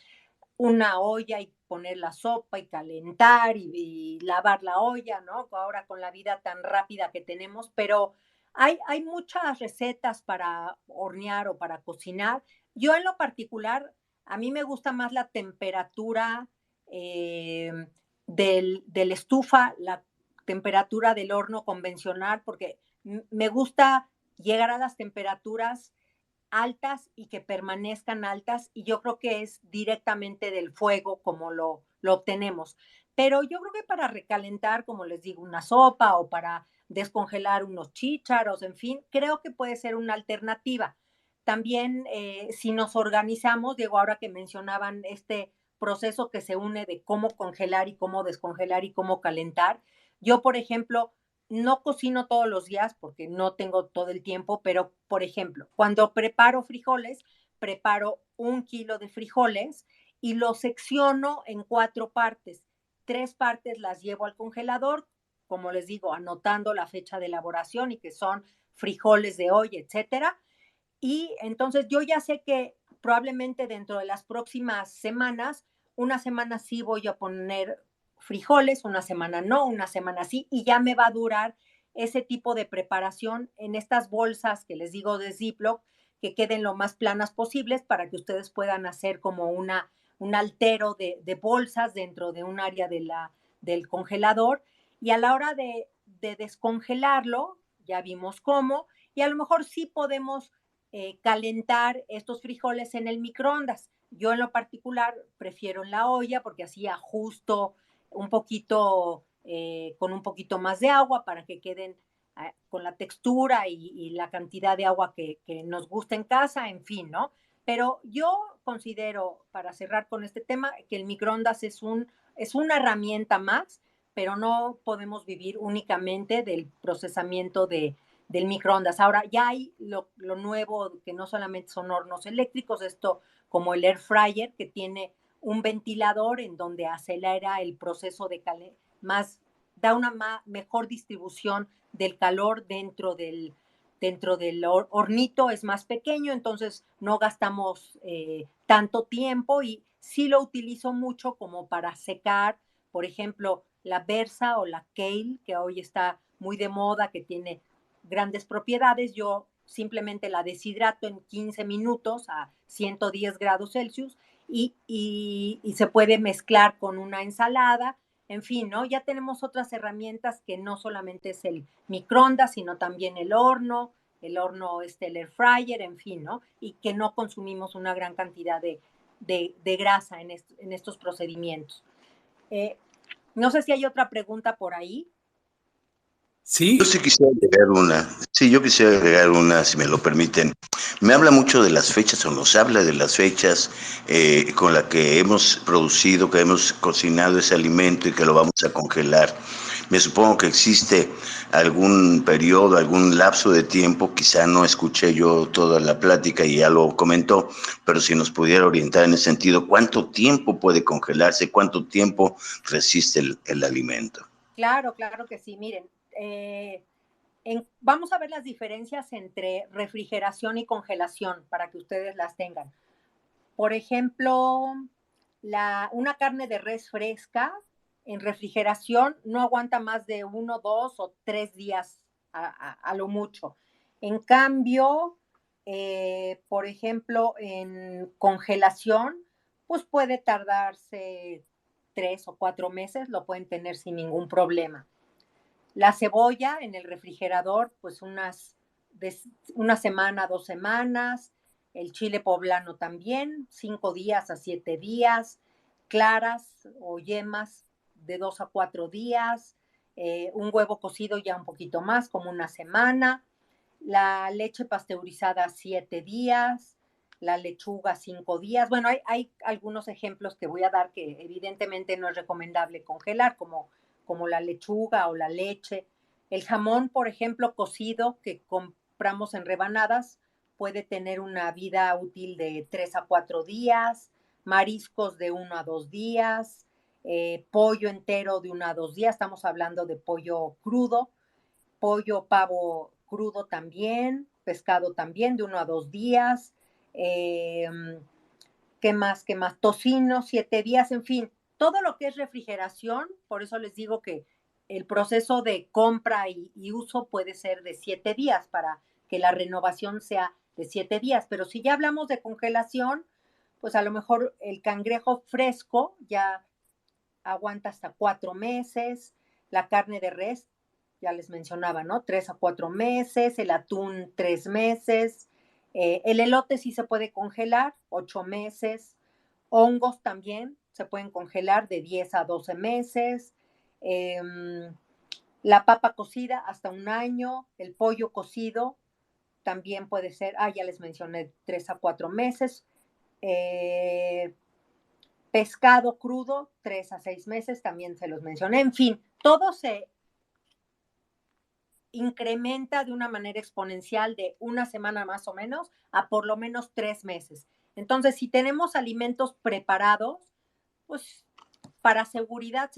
una olla y poner la sopa y calentar y lavar la olla, ¿no? Ahora con la vida tan rápida que tenemos, pero hay muchas recetas para hornear o para cocinar. Yo en lo particular, a mí me gusta más la temperatura eh, del estufa, la temperatura del horno convencional, porque me gusta llegar a las temperaturas altas y que permanezcan altas, y yo creo que es directamente del fuego como lo obtenemos. Pero yo creo que para recalentar, como les digo, una sopa o para descongelar unos chícharos, en fin, creo que puede ser una alternativa. También si nos organizamos, digo, ahora que mencionaban este proceso que se une de cómo congelar y cómo descongelar y cómo calentar, yo, por ejemplo, no cocino todos los días porque no tengo todo el tiempo, pero por ejemplo, cuando preparo frijoles, preparo 1 kilo de frijoles y los secciono en 4 partes. 3 partes las llevo al congelador, como les digo, anotando la fecha de elaboración y que son frijoles de hoy, etcétera. Y entonces yo ya sé que probablemente dentro de las próximas semanas, una semana sí voy a poner frijoles, una semana no, una semana sí, y ya me va a durar ese tipo de preparación en estas bolsas que les digo de Ziploc, que queden lo más planas posibles para que ustedes puedan hacer como un altero de bolsas dentro de un área del congelador. Y a la hora de descongelarlo, ya vimos cómo, y a lo mejor sí podemos calentar estos frijoles en el microondas. Yo en lo particular prefiero en la olla porque así ajusto un poquito, con un poquito más de agua para que queden con la textura y la cantidad de agua que nos gusta en casa, en fin, ¿no? Pero yo considero, para cerrar con este tema, que el microondas es una herramienta más, pero no podemos vivir únicamente del procesamiento del microondas. Ahora ya hay lo nuevo, que no solamente son hornos eléctricos, esto como el air fryer, que tiene un ventilador en donde acelera el proceso de más, da una mejor distribución del calor dentro del hornito, es más pequeño, entonces no gastamos tanto tiempo, y sí lo utilizo mucho como para secar, por ejemplo, la Versa o la Kale, que hoy está muy de moda, que tiene grandes propiedades. Yo simplemente la deshidrato en 15 minutos a 110 grados Celsius y se puede mezclar con una ensalada. En fin, ¿no? Ya tenemos otras herramientas que no solamente es el microondas, sino también el horno, el air fryer, en fin, ¿no? Y que no consumimos una gran cantidad de grasa en estos procedimientos. No sé si hay otra pregunta por ahí. Sí. Yo sí quisiera agregar una, sí, yo quisiera agregar una, si me lo permiten. Me habla mucho de las fechas, o nos habla de las fechas con las que hemos producido, que hemos cocinado ese alimento y que lo vamos a congelar. Me supongo que existe algún periodo, algún lapso de tiempo, quizá no escuché yo toda la plática y ya lo comentó, pero si nos pudiera orientar en ese sentido, ¿cuánto tiempo puede congelarse? ¿Cuánto tiempo resiste el alimento? Claro, claro que sí. Miren, vamos a ver las diferencias entre refrigeración y congelación para que ustedes las tengan. Por ejemplo, una carne de res fresca en refrigeración no aguanta más de 1, 2 o 3 días a lo mucho. En cambio, por ejemplo, en congelación, pues puede tardarse 3 o 4 meses, lo pueden tener sin ningún problema. La cebolla en el refrigerador, pues una semana, 2 semanas. El chile poblano también, 5 días a 7 días. Claras o yemas de 2 a 4 días. Un huevo cocido ya un poquito más, como una semana. La leche pasteurizada 7 días. la lechuga 5 días. Bueno, hay algunos ejemplos que voy a dar que evidentemente no es recomendable congelar, como la lechuga o la leche. El jamón, por ejemplo, cocido que compramos en rebanadas, puede tener una vida útil de 3 a 4 días, mariscos de 1 a 2 días, pollo entero de 1 a 2 días, estamos hablando de pollo crudo, pollo, pavo crudo también, pescado también de 1 a 2 días, ¿qué más? ¿Qué más? Tocino, 7 días, en fin, todo lo que es refrigeración, por eso les digo que el proceso de compra y uso puede ser de 7 días para que la renovación sea de 7 días, pero si ya hablamos de congelación, pues a lo mejor el cangrejo fresco ya aguanta hasta 4 meses, la carne de res, ya les mencionaba, ¿no? 3 a 4 meses, el atún 3 meses, el elote sí se puede congelar, 8 meses, hongos también se pueden congelar de 10 a 12 meses, la papa cocida hasta 1 año, el pollo cocido también puede ser, ya les mencioné, 3 a 4 meses, pescado crudo, 3 a 6 meses, también se los mencioné. En fin, todo se incrementa de una manera exponencial de 1 semana más o menos a por lo menos 3 meses. Entonces, si tenemos alimentos preparados, pues para seguridad,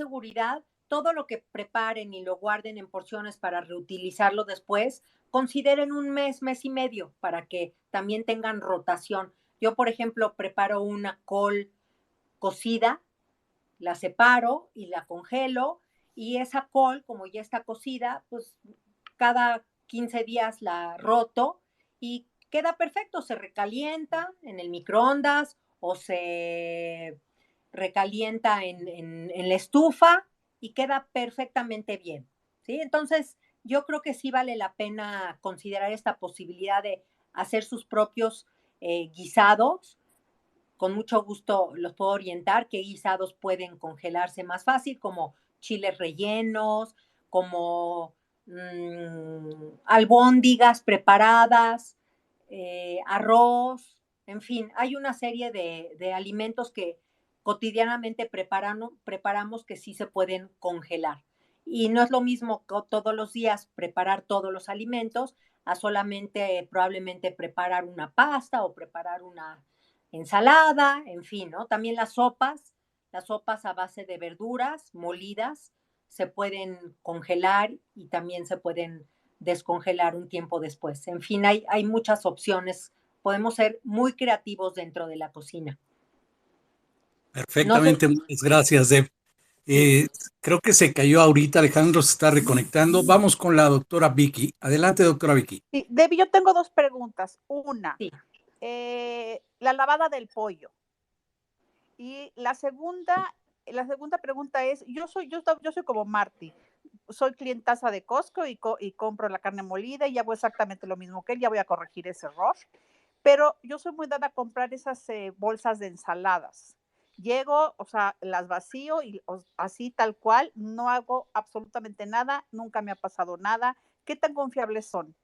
todo lo que preparen y lo guarden en porciones para reutilizarlo después, consideren 1 mes, mes y medio, para que también tengan rotación. Yo, por ejemplo, preparo una col cocida, la separo y la congelo, y esa col, como ya está cocida, pues cada 15 días la roto y queda perfecto, se recalienta en el microondas o se recalienta en la estufa y queda perfectamente bien, ¿sí? Entonces, yo creo que sí vale la pena considerar esta posibilidad de hacer sus propios guisados. Con mucho gusto los puedo orientar qué guisados pueden congelarse más fácil, como chiles rellenos, como albóndigas preparadas, arroz, en fin, hay una serie de alimentos que cotidianamente preparamos que sí se pueden congelar. Y no es lo mismo todos los días preparar todos los alimentos a solamente probablemente preparar una pasta o preparar una ensalada, en fin, ¿no? También las sopas a base de verduras molidas se pueden congelar y también se pueden descongelar un tiempo después. En fin, hay muchas opciones. Podemos ser muy creativos dentro de la cocina. Perfectamente, no sé. Muchas gracias, Deb. Creo que se cayó ahorita, Alejandro se está reconectando. Vamos con la doctora Vicky. Adelante, doctora Vicky. Sí, Debbie, yo tengo 2 preguntas. Una, sí. La lavada del pollo. Y la segunda pregunta es, yo soy como Marty, soy clientaza de Costco y compro la carne molida y hago exactamente lo mismo que él, ya voy a corregir ese error, pero yo soy muy dada a comprar esas bolsas de ensaladas. Llego, o sea, las vacío y así tal cual, no hago absolutamente nada, nunca me ha pasado nada. ¿Qué tan confiables son?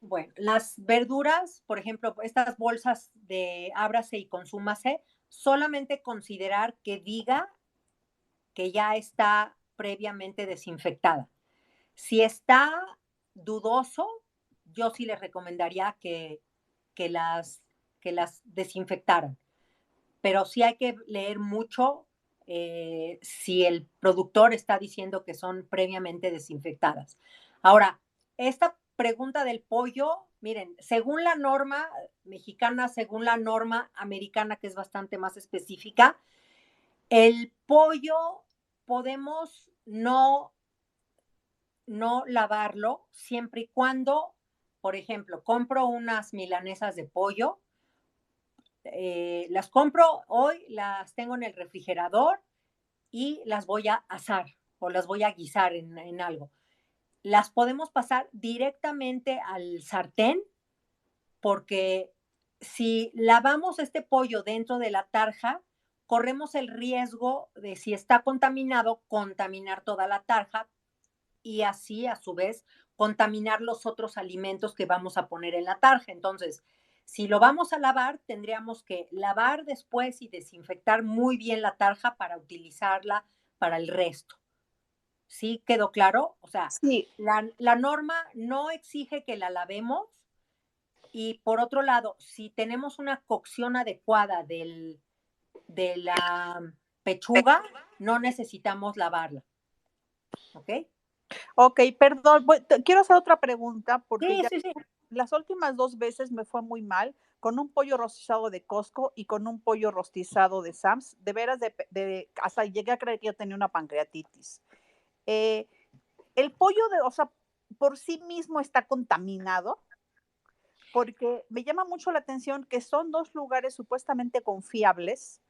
Bueno, las verduras, por ejemplo, estas bolsas de ábrase y consúmase, solamente considerar que diga que ya está previamente desinfectada. Si está dudoso, yo sí les recomendaría que las desinfectaran. Pero sí hay que leer mucho si el productor está diciendo que son previamente desinfectadas. Ahora, esta pregunta del pollo, miren, según la norma mexicana, según la norma americana, que es bastante más específica, el pollo podemos no lavarlo siempre y cuando, por ejemplo, compro unas milanesas de pollo, las compro hoy, las tengo en el refrigerador y las voy a asar o las voy a guisar en algo. Las podemos pasar directamente al sartén porque si lavamos este pollo dentro de la tarja, corremos el riesgo de, si está contaminado, contaminar toda la tarja y así, a su vez, contaminar los otros alimentos que vamos a poner en la tarja. Entonces, Si lo vamos a lavar, tendríamos que lavar después y desinfectar muy bien la tarja para utilizarla para el resto. ¿Sí quedó claro? O sea, Sí, la norma no exige que la lavemos y por otro lado, si tenemos una cocción adecuada de la pechuga, no necesitamos lavarla. ¿Ok? ok, perdón, quiero hacer otra pregunta porque Sí, ya sí, sí. las últimas 2 veces me fue muy mal con un pollo rostizado de Costco y con un pollo rostizado de Sam's. De veras, hasta llegué a creer que yo tenía una pancreatitis. Eh, el pollo o sea, por sí mismo está contaminado, porque me llama mucho la atención que son 2 lugares supuestamente confiables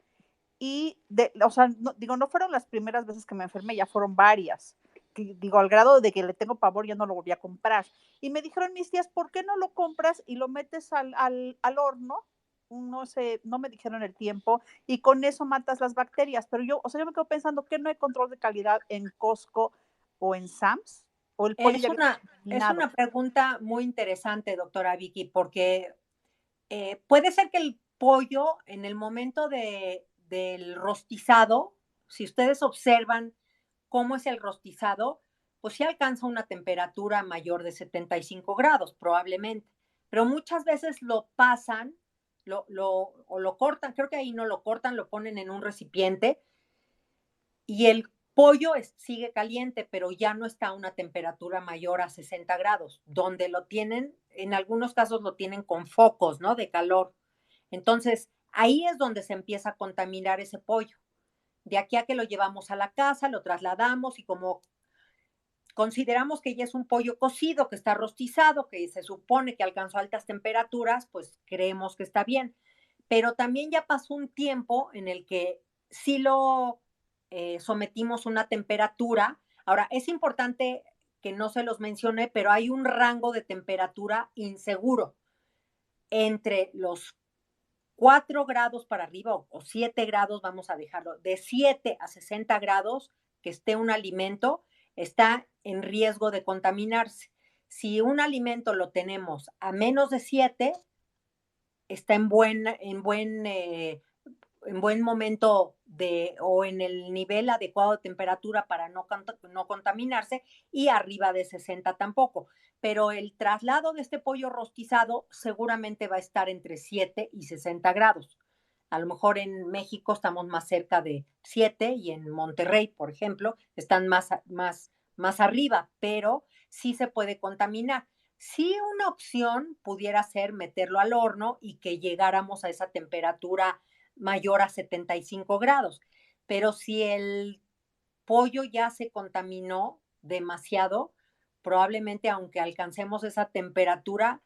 y, o sea, no fueron las primeras veces que me enfermé, ya fueron varias. Digo, al grado de que le tengo pavor, ya no lo volví a comprar. Y me dijeron mis tías, ¿por qué no lo compras y lo metes al horno? No sé, no me dijeron el tiempo, y con eso matas las bacterias. Pero yo, o sea, yo me quedo pensando que no hay control de calidad en Costco o en Sam's, o el pollo ya viene Es contaminado. una pregunta muy interesante, doctora Vicky, porque puede ser que el pollo en el momento del rostizado, si ustedes observan cómo es el rostizado, pues sí alcanza una temperatura mayor de 75 grados, probablemente. Pero muchas veces lo pasan o lo cortan, creo que ahí no lo cortan, lo ponen en un recipiente y el pollo sigue caliente, pero ya no está a una temperatura mayor a 60 grados, donde lo tienen, en algunos casos lo tienen con focos, ¿no? De calor. Entonces, ahí es donde se empieza a contaminar ese pollo. De aquí a que lo llevamos a la casa, lo trasladamos y como consideramos que ya es un pollo cocido, que está rostizado, que se supone que alcanzó altas temperaturas, pues creemos que está bien. Pero también ya pasó un tiempo en el que sí lo sometimos a una temperatura. Ahora, es importante que no se los mencione, pero hay un rango de temperatura inseguro entre los 4 grados para arriba o 7 grados, vamos a dejarlo, de 7 a 60 grados, que esté un alimento, está en riesgo de contaminarse. Si un alimento lo tenemos a menos de 7, está en buen momento o en el nivel adecuado de temperatura para no contaminarse, y arriba de 60 tampoco. Pero el traslado de este pollo rostizado seguramente va a estar entre 7 y 60 grados. A lo mejor en México estamos más cerca de 7 y en Monterrey, por ejemplo, están más arriba, pero sí se puede contaminar. Sí, una opción pudiera ser meterlo al horno y que llegáramos a esa temperatura mayor a 75 grados. Pero si el pollo ya se contaminó demasiado, probablemente aunque alcancemos esa temperatura,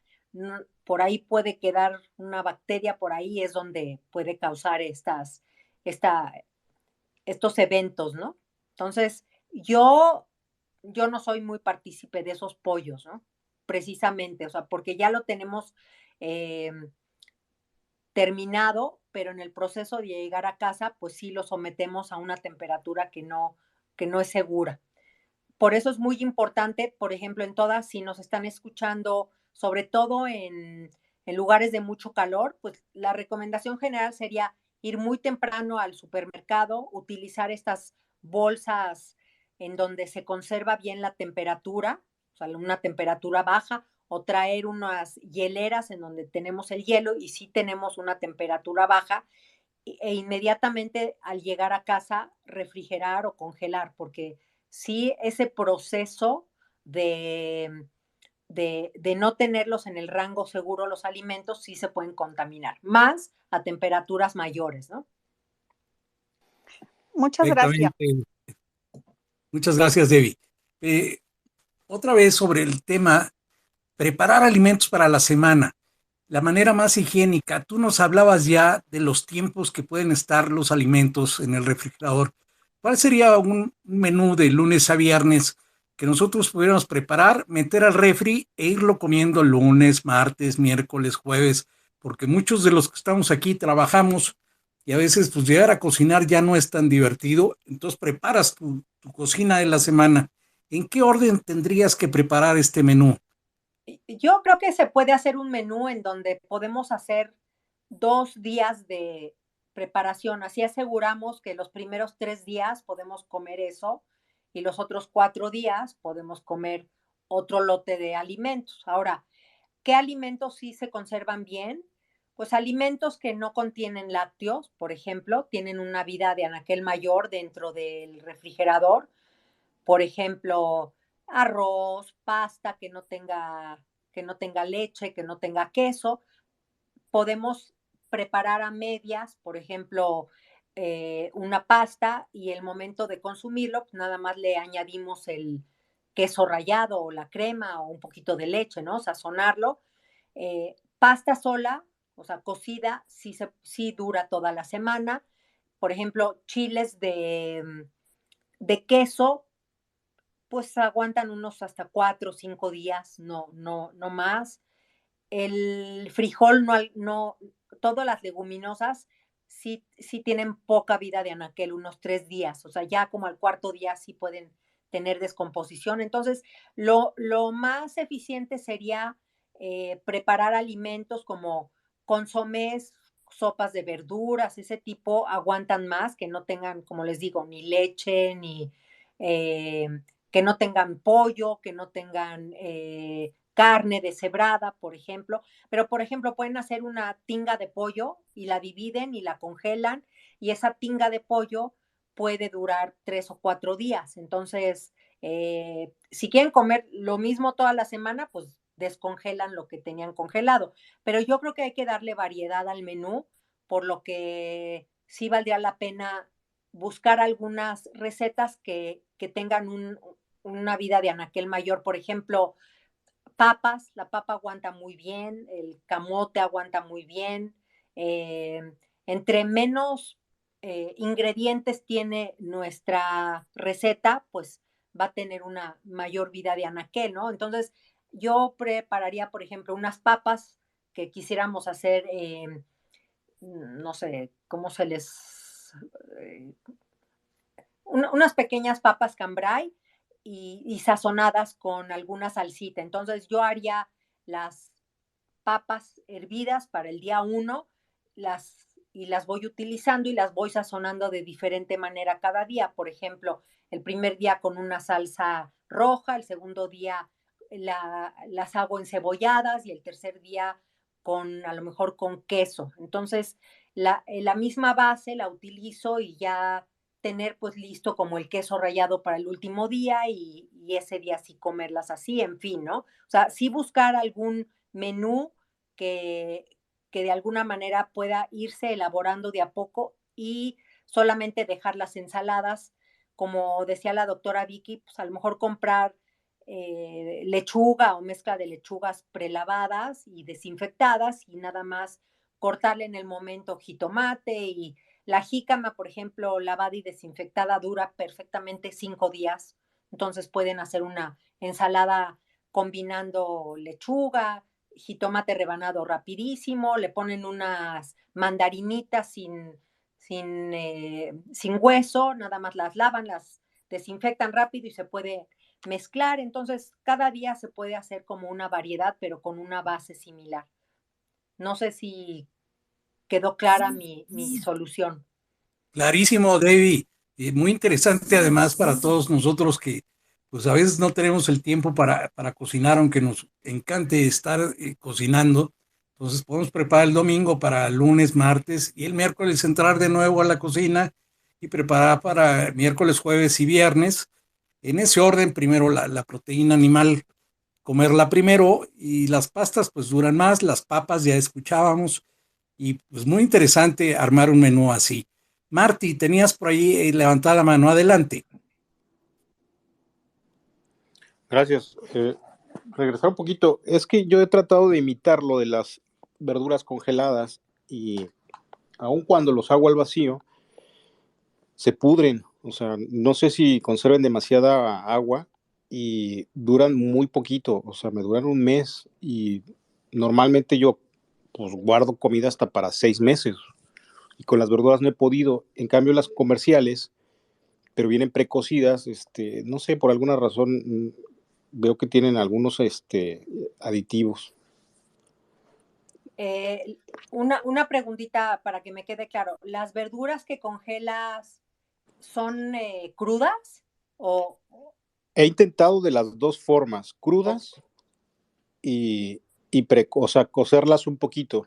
por ahí puede quedar una bacteria, por ahí es donde puede causar estos eventos, ¿no? Entonces, yo no soy muy partícipe de esos pollos, ¿no? Precisamente, o sea, porque ya lo tenemos eh, terminado, pero en el proceso de llegar a casa, pues sí lo sometemos a una temperatura que no es segura. Por eso es muy importante, por ejemplo, en todas, si nos están escuchando, sobre todo en lugares de mucho calor, pues la recomendación general sería ir muy temprano al supermercado, utilizar estas bolsas en donde se conserva bien la temperatura, o sea, una temperatura baja, o traer unas hieleras en donde tenemos el hielo y sí tenemos una temperatura baja, e inmediatamente al llegar a casa refrigerar o congelar, porque sí ese proceso de no tenerlos en el rango seguro los alimentos sí se pueden contaminar, más a temperaturas mayores, ¿no? Muchas gracias. Perfectamente. Muchas gracias, Debbie. Otra vez sobre el tema, preparar alimentos para la semana, la manera más higiénica. Tú nos hablabas ya de los tiempos que pueden estar los alimentos en el refrigerador. ¿Cuál sería un menú de lunes a viernes que nosotros pudiéramos preparar, meter al refri e irlo comiendo lunes, martes, miércoles, jueves? Porque muchos de los que estamos aquí trabajamos y a veces pues llegar a cocinar ya no es tan divertido. Entonces preparas tu cocina de la semana. ¿En qué orden tendrías que preparar este menú? Yo creo que se puede hacer un menú en donde podemos hacer 2 días de preparación. Así aseguramos que los primeros 3 días podemos comer eso y los otros 4 días podemos comer otro lote de alimentos. Ahora, ¿qué alimentos sí se conservan bien? Pues alimentos que no contienen lácteos, por ejemplo, tienen una vida de anaquel mayor dentro del refrigerador. Por ejemplo, arroz, pasta que no tenga leche, que no tenga queso. Podemos preparar a medias, por ejemplo, una pasta y el momento de consumirlo, pues nada más le añadimos el queso rallado o la crema o un poquito de leche, ¿no? Sazonarlo. Pasta sola, o sea, cocida, sí dura toda la semana. Por ejemplo, chiles de queso, pues aguantan unos hasta 4 o 5 días, no más. El frijol no, todas las leguminosas sí tienen poca vida de anaquel, unos 3 días, o sea, ya como al cuarto día sí pueden tener descomposición. Entonces, lo más eficiente sería preparar alimentos como consomés, sopas de verduras, ese tipo aguantan más, que no tengan, como les digo, ni leche, ni que no tengan pollo, que no tengan carne deshebrada, por ejemplo. Pero, por ejemplo, pueden hacer una tinga de pollo y la dividen y la congelan y esa tinga de pollo puede durar 3 o 4 días. Entonces, si quieren comer lo mismo toda la semana, pues descongelan lo que tenían congelado. Pero yo creo que hay que darle variedad al menú, por lo que sí valdría la pena buscar algunas recetas que tengan una vida de anaquel mayor. Por ejemplo, papas, la papa aguanta muy bien, el camote aguanta muy bien. Entre menos ingredientes tiene nuestra receta, pues va a tener una mayor vida de anaquel, ¿no? Entonces, yo prepararía, por ejemplo, unas papas que quisiéramos hacer, no sé, ¿cómo se les...? Eh, unas pequeñas papas cambray y sazonadas con alguna salsita. Entonces yo haría las papas hervidas para el día 1 y las voy utilizando y las voy sazonando de diferente manera cada día. Por ejemplo, el primer día con una salsa roja, el segundo día las hago encebolladas y el tercer día a lo mejor con queso. Entonces, la misma base la utilizo y ya tener pues listo como el queso rallado para el último día y ese día sí comerlas así, en fin, ¿no? O sea, sí buscar algún menú que, que de alguna manera pueda irse elaborando de a poco y solamente dejar las ensaladas, como decía la doctora Vicky, pues a lo mejor comprar lechuga o mezcla de lechugas prelavadas y desinfectadas y nada más cortarle en el momento jitomate y la jícama, por ejemplo, lavada y desinfectada dura perfectamente 5 días. Entonces pueden hacer una ensalada combinando lechuga, jitomate rebanado rapidísimo, le ponen unas mandarinitas sin hueso, nada más las lavan, las desinfectan rápido y se puede mezclar. Entonces, cada día se puede hacer como una variedad, pero con una base similar. No sé si quedó clara mi solución. Clarísimo, David. Muy interesante además para todos nosotros que pues a veces no tenemos el tiempo para cocinar, aunque nos encante estar cocinando. Entonces podemos preparar el domingo para lunes, martes y el miércoles entrar de nuevo a la cocina y preparar para miércoles, jueves y viernes. En ese orden, primero la proteína animal, comerla primero y las pastas pues duran más, las papas ya escuchábamos y pues muy interesante armar un menú así. Marty, tenías por ahí levantada la mano, adelante. Gracias. Regresar un poquito. Es que yo he tratado de imitar lo de las verduras congeladas y aun cuando los hago al vacío, se pudren. O sea, no sé si conserven demasiada agua y duran muy poquito. O sea, me duran un mes y normalmente yo pues guardo comida hasta para 6 meses. Y con las verduras no he podido. En cambio, las comerciales, pero vienen precocidas, no sé, por alguna razón veo que tienen algunos aditivos. Una preguntita para que me quede claro. ¿Las verduras que congelas son crudas o...? He intentado de las dos formas, crudas y o sea, cocerlas un poquito,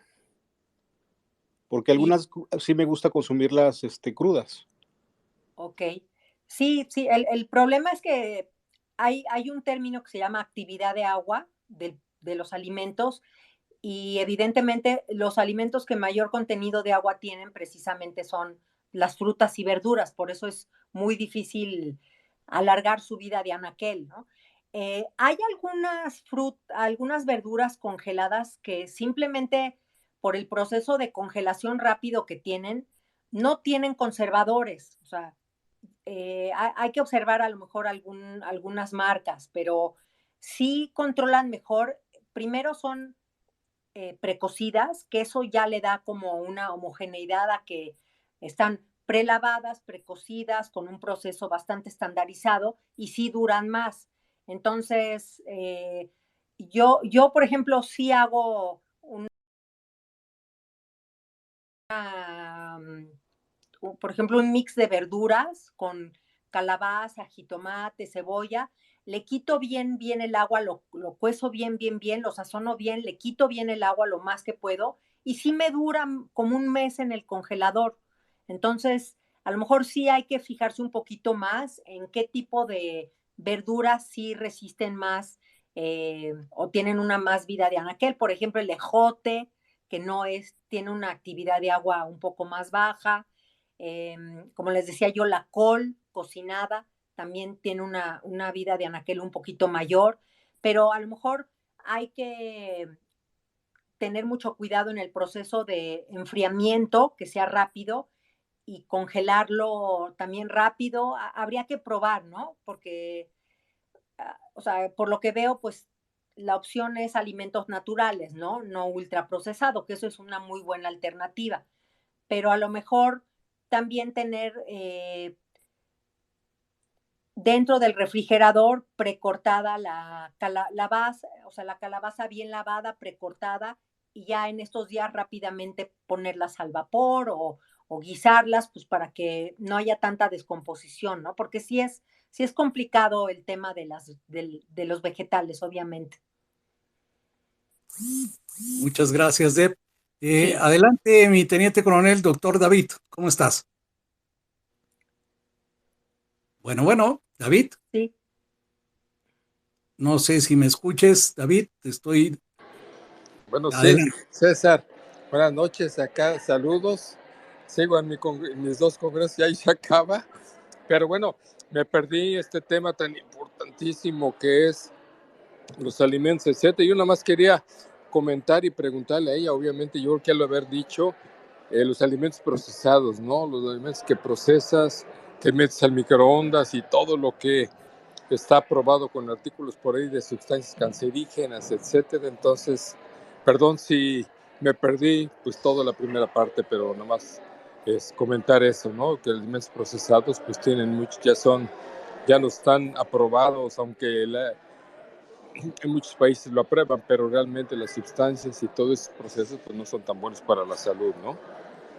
porque algunas sí me gusta consumirlas crudas. Ok. Sí, sí, el problema es que hay un término que se llama actividad de agua de los alimentos y evidentemente los alimentos que mayor contenido de agua tienen precisamente son las frutas y verduras, por eso es muy difícil alargar su vida de anaquel, ¿no? Hay algunas verduras congeladas que simplemente por el proceso de congelación rápido que tienen, no tienen conservadores, o sea, hay que observar a lo mejor algunas marcas, pero sí controlan mejor. Primero son precocidas, que eso ya le da como una homogeneidad a que están prelavadas, precocidas, con un proceso bastante estandarizado y sí duran más. Entonces, yo, por ejemplo, sí hago por ejemplo, un mix de verduras con calabaza, jitomate, cebolla, le quito bien el agua, lo cuezo bien, lo sazono bien, le quito bien el agua lo más que puedo y sí me dura como un mes en el congelador. Entonces, a lo mejor sí hay que fijarse un poquito más en qué tipo de verduras sí resisten más o tienen una más vida de anaquel. Por ejemplo, el ejote, que no es, tiene una actividad de agua un poco más baja. Como les decía yo, la col cocinada también tiene una vida de anaquel un poquito mayor, pero a lo mejor hay que tener mucho cuidado en el proceso de enfriamiento, que sea rápido, y congelarlo también rápido. Habría que probar, ¿no? Porque, o sea, por lo que veo, pues la opción es alimentos naturales, ¿no? No ultraprocesado, que eso es una muy buena alternativa. Pero a lo mejor también tener dentro del refrigerador precortada la calabaza, o sea, la calabaza bien lavada, precortada, y ya en estos días rápidamente ponerlas al vapor o guisarlas, pues para que no haya tanta descomposición, ¿no? Porque sí es complicado el tema de los vegetales, obviamente. Muchas gracias, Deb. Sí. Adelante, mi teniente coronel, doctor David, ¿cómo estás? Bueno, David, Sí. no sé si me escuches, David, te estoy... Bueno, sí, Adelante. César, buenas noches, acá saludos, sigo en mis dos congresos, ya ahí se acaba, pero bueno, me perdí este tema tan importantísimo que es los alimentos, etcétera. Yo nada más quería comentar y preguntarle a ella, obviamente yo creo que ya lo haber dicho, los alimentos procesados, ¿no? Los alimentos que procesas, que metes al microondas y todo lo que está aprobado con artículos por ahí de sustancias cancerígenas, etcétera. Entonces, perdón si me perdí pues toda la primera parte, pero nada más es comentar eso, ¿no? Que los alimentos procesados pues tienen muchos, ya no están aprobados, aunque en muchos países lo aprueban, pero realmente las sustancias y todos esos procesos pues no son tan buenos para la salud, ¿no?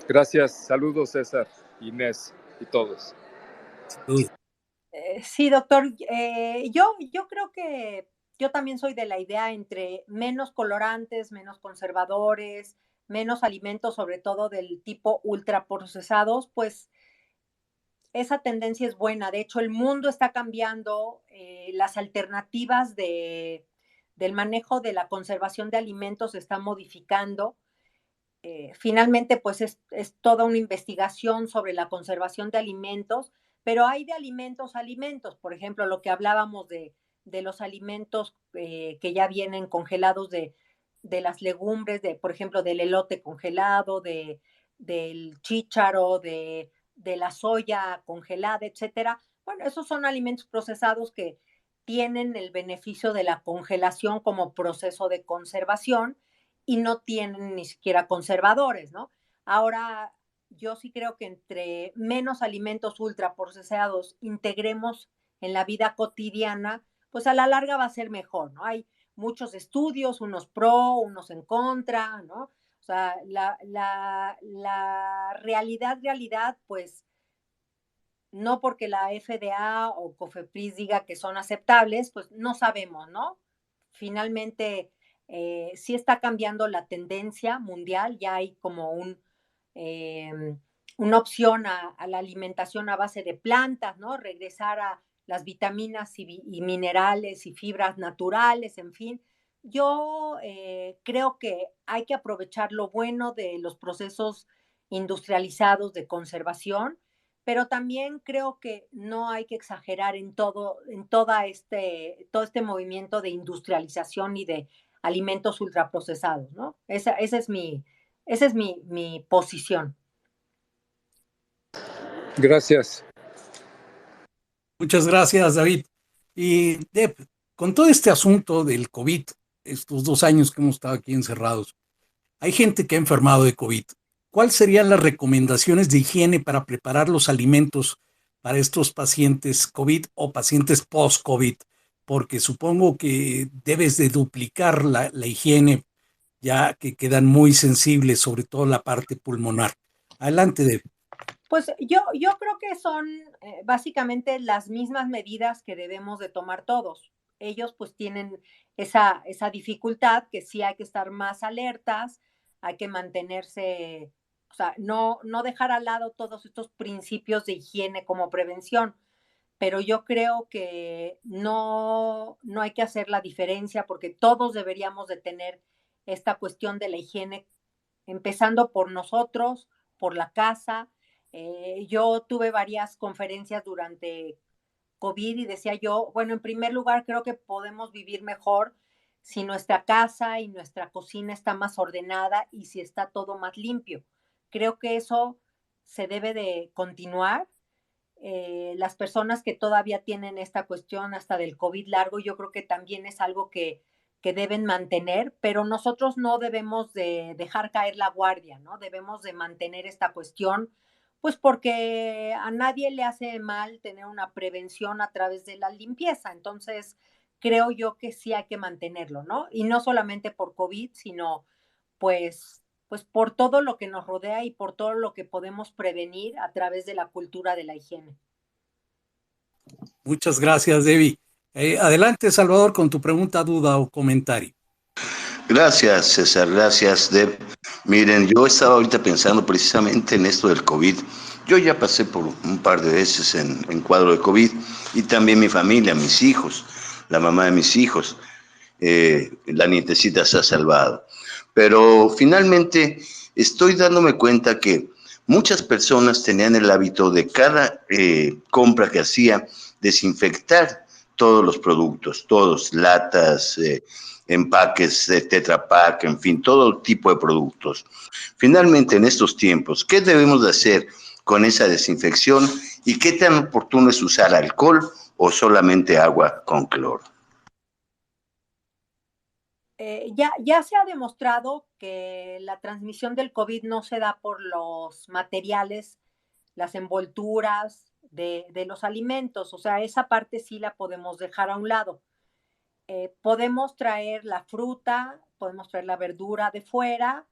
Gracias, saludos César, Inés y todos. Sí, doctor. Yo creo que yo también soy de la idea entre menos colorantes, menos conservadores, menos alimentos, sobre todo del tipo ultraprocesados, pues esa tendencia es buena. De hecho, el mundo está cambiando, las alternativas del manejo de la conservación de alimentos se están modificando. Finalmente, pues es toda una investigación sobre la conservación de alimentos, pero hay de alimentos a alimentos. Por ejemplo, lo que hablábamos de los alimentos que ya vienen congelados de las legumbres, por ejemplo, del elote congelado, del chícharo, de la soya congelada, etcétera. Bueno, esos son alimentos procesados que tienen el beneficio de la congelación como proceso de conservación y no tienen ni siquiera conservadores, ¿no? Ahora, yo sí creo que entre menos alimentos ultraprocesados integremos en la vida cotidiana, pues a la larga va a ser mejor, ¿no? Hay muchos estudios, unos pro, unos en contra, ¿no? O sea, la realidad, pues no porque la FDA o COFEPRIS diga que son aceptables, pues no sabemos, ¿no? Finalmente, sí está cambiando la tendencia mundial, ya hay como una opción a la alimentación a base de plantas, ¿no? Regresar a las vitaminas y minerales y fibras naturales, en fin. Yo creo que hay que aprovechar lo bueno de los procesos industrializados de conservación, pero también creo que no hay que exagerar en todo este movimiento de industrialización y de alimentos ultraprocesados, ¿no? Esa es mi posición. Gracias. Muchas gracias, David. Y Deb, con todo este asunto del COVID, estos 2 años que hemos estado aquí encerrados, hay gente que ha enfermado de COVID. ¿Cuáles serían las recomendaciones de higiene para preparar los alimentos para estos pacientes COVID o pacientes post-COVID? Porque supongo que debes de duplicar la higiene, ya que quedan muy sensibles, sobre todo la parte pulmonar. Adelante, Deb. Pues yo creo que son básicamente las mismas medidas que debemos de tomar todos. Ellos pues tienen esa dificultad que sí hay que estar más alertas, hay que mantenerse, o sea, no dejar al lado todos estos principios de higiene como prevención, pero yo creo que no hay que hacer la diferencia porque todos deberíamos de tener esta cuestión de la higiene, empezando por nosotros, por la casa. Yo tuve varias conferencias durante COVID y decía yo, bueno, en primer lugar, creo que podemos vivir mejor si nuestra casa y nuestra cocina está más ordenada y si está todo más limpio. Creo que eso se debe de continuar. Las personas que todavía tienen esta cuestión hasta del COVID largo, yo creo que también es algo que deben mantener, pero nosotros no debemos de dejar caer la guardia, ¿no? Debemos de mantener esta cuestión, pues porque a nadie le hace mal tener una prevención a través de la limpieza. Entonces, creo yo que sí hay que mantenerlo, ¿no? Y no solamente por COVID, sino pues por todo lo que nos rodea y por todo lo que podemos prevenir a través de la cultura de la higiene. Muchas gracias, Debbie. Adelante, Salvador, con tu pregunta, duda o comentario. Gracias, César, gracias, Deb. Miren, yo estaba ahorita pensando precisamente en esto del COVID. Yo ya pasé por un par de veces en cuadro de COVID y también mi familia, mis hijos, la mamá de mis hijos, la nietecita se ha salvado. Pero finalmente estoy dándome cuenta que muchas personas tenían el hábito de cada compra que hacía desinfectar todos los productos, todos, latas, empaques de Tetra Pak, en fin, todo tipo de productos. Finalmente, en estos tiempos, ¿qué debemos de hacer con esa desinfección y qué tan oportuno es usar alcohol o solamente agua con cloro? Ya se ha demostrado que la transmisión del COVID no se da por los materiales, las envolturas de los alimentos, o sea, esa parte sí la podemos dejar a un lado. Podemos traer la fruta, podemos traer la verdura de fuera,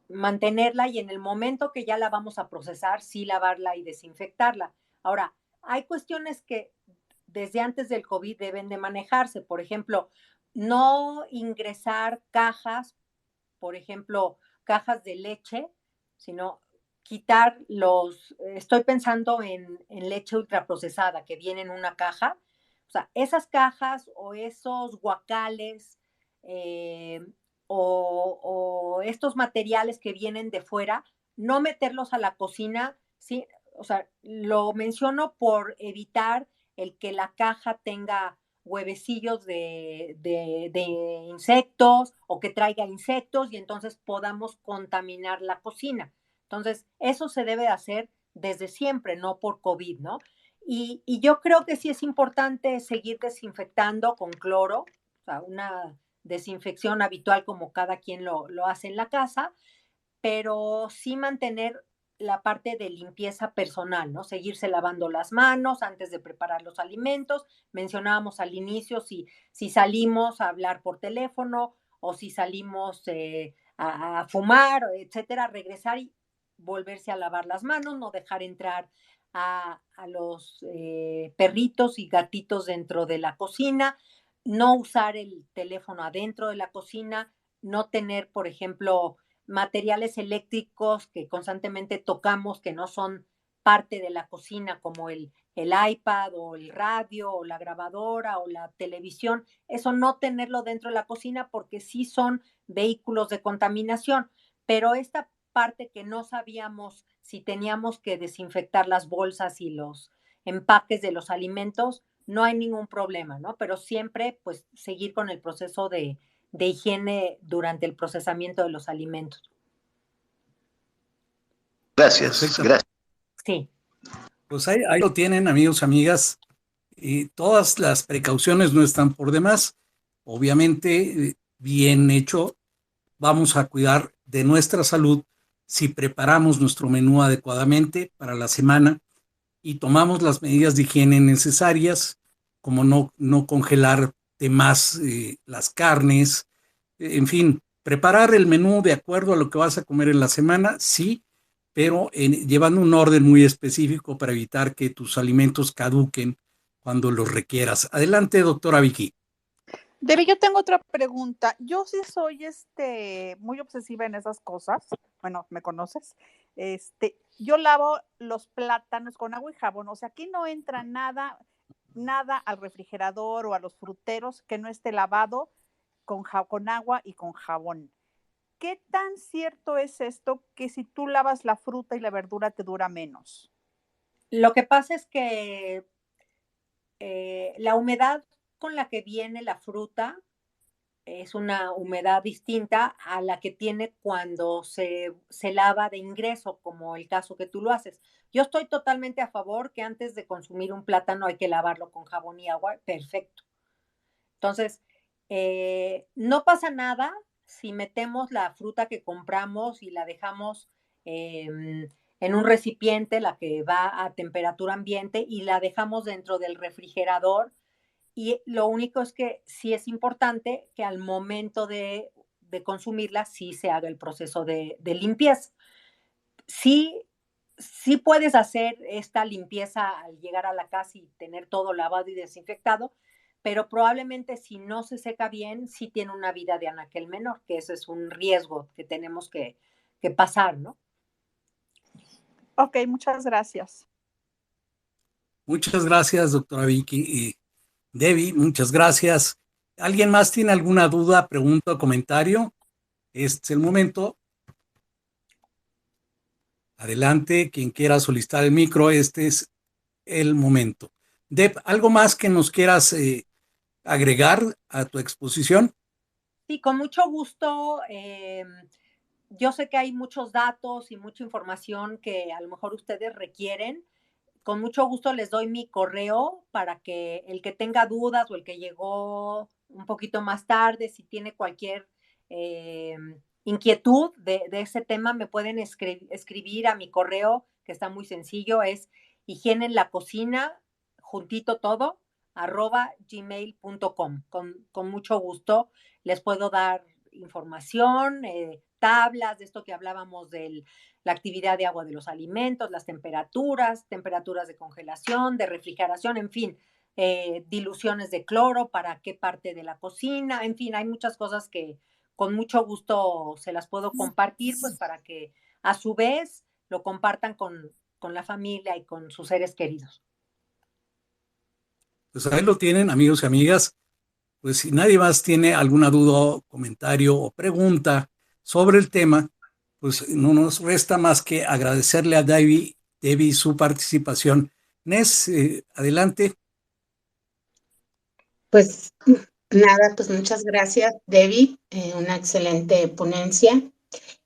mantenerla y en el momento que ya la vamos a procesar, sí lavarla y desinfectarla. Ahora, hay cuestiones que desde antes del COVID deben de manejarse. Por ejemplo, no ingresar cajas, por ejemplo, cajas de leche, sino quitar estoy pensando en leche ultraprocesada que viene en una caja. O sea, esas cajas o esos guacales o estos materiales que vienen de fuera, no meterlos a la cocina, ¿sí? O sea, lo menciono por evitar el que la caja tenga huevecillos de insectos o que traiga insectos y entonces podamos contaminar la cocina. Entonces, eso se debe hacer desde siempre, no por COVID, ¿no? Y yo creo que sí es importante seguir desinfectando con cloro, o sea, una desinfección habitual como cada quien lo hace en la casa, pero sí mantener la parte de limpieza personal, ¿no? Seguirse lavando las manos antes de preparar los alimentos. Mencionábamos al inicio si salimos a hablar por teléfono o si salimos a fumar, etcétera, regresar y volverse a lavar las manos, no dejar entrar a los perritos y gatitos dentro de la cocina, no usar el teléfono adentro de la cocina, no tener, por ejemplo, materiales eléctricos que constantemente tocamos que no son parte de la cocina, como el iPad o el radio o la grabadora o la televisión. Eso no tenerlo dentro de la cocina porque sí son vehículos de contaminación. Pero esta parte que no sabíamos si teníamos que desinfectar las bolsas y los empaques de los alimentos, no hay ningún problema, ¿no? Pero siempre, pues, seguir con el proceso de higiene durante el procesamiento de los alimentos. Gracias, Perfecto. gracias. Sí. Pues ahí lo tienen, amigos, amigas. Y todas las precauciones no están por demás. Obviamente, bien hecho, vamos a cuidar de nuestra salud si preparamos nuestro menú adecuadamente para la semana y tomamos las medidas de higiene necesarias, como no congelar de más las carnes, en fin, preparar el menú de acuerdo a lo que vas a comer en la semana, sí, pero llevando un orden muy específico para evitar que tus alimentos caduquen cuando los requieras. Adelante, doctora Vicky. Debbie, yo tengo otra pregunta. Yo sí soy muy obsesiva en esas cosas. Bueno, ¿me conoces? Yo lavo los plátanos con agua y jabón. O sea, aquí no entra nada al refrigerador o a los fruteros que no esté lavado con agua y con jabón. ¿Qué tan cierto es esto que si tú lavas la fruta y la verdura te dura menos? Lo que pasa es que la humedad con la que viene la fruta es una humedad distinta a la que tiene cuando se lava de ingreso, como el caso que tú lo haces. Yo estoy totalmente a favor que antes de consumir un plátano hay que lavarlo con jabón y agua, perfecto. Entonces, no pasa nada si metemos la fruta que compramos y la dejamos en un recipiente, la que va a temperatura ambiente, y la dejamos dentro del refrigerador. Y lo único es que sí es importante que al momento de consumirla sí se haga el proceso de limpieza. Sí puedes hacer esta limpieza al llegar a la casa y tener todo lavado y desinfectado, pero probablemente si no se seca bien, sí tiene una vida de anaquel menor, que ese es un riesgo que tenemos que pasar, ¿no? Ok, muchas gracias. Muchas gracias, doctora Vicky. Y Debbie, muchas gracias. ¿Alguien más tiene alguna duda, pregunta o comentario? Este es el momento. Adelante, quien quiera solicitar el micro, este es el momento. Deb, ¿algo más que nos quieras agregar a tu exposición? Sí, con mucho gusto. Yo sé que hay muchos datos y mucha información que a lo mejor ustedes requieren. Con mucho gusto les doy mi correo para que el que tenga dudas o el que llegó un poquito más tarde, si tiene cualquier inquietud de ese tema, me pueden escribir a mi correo, que está muy sencillo, es higiene en la cocina, juntito todo, @gmail.com. Con mucho gusto les puedo dar información, tablas de esto que hablábamos la actividad de agua de los alimentos, las temperaturas de congelación, de refrigeración, en fin, diluciones de cloro para qué parte de la cocina, en fin, hay muchas cosas que con mucho gusto se las puedo compartir, pues para que a su vez lo compartan con la familia y con sus seres queridos. Pues ahí lo tienen, amigos y amigas. Pues si nadie más tiene alguna duda, comentario o pregunta sobre el tema, pues no nos resta más que agradecerle a Debbie su participación. Nes, adelante. Pues nada, pues muchas gracias, Debbie, una excelente ponencia.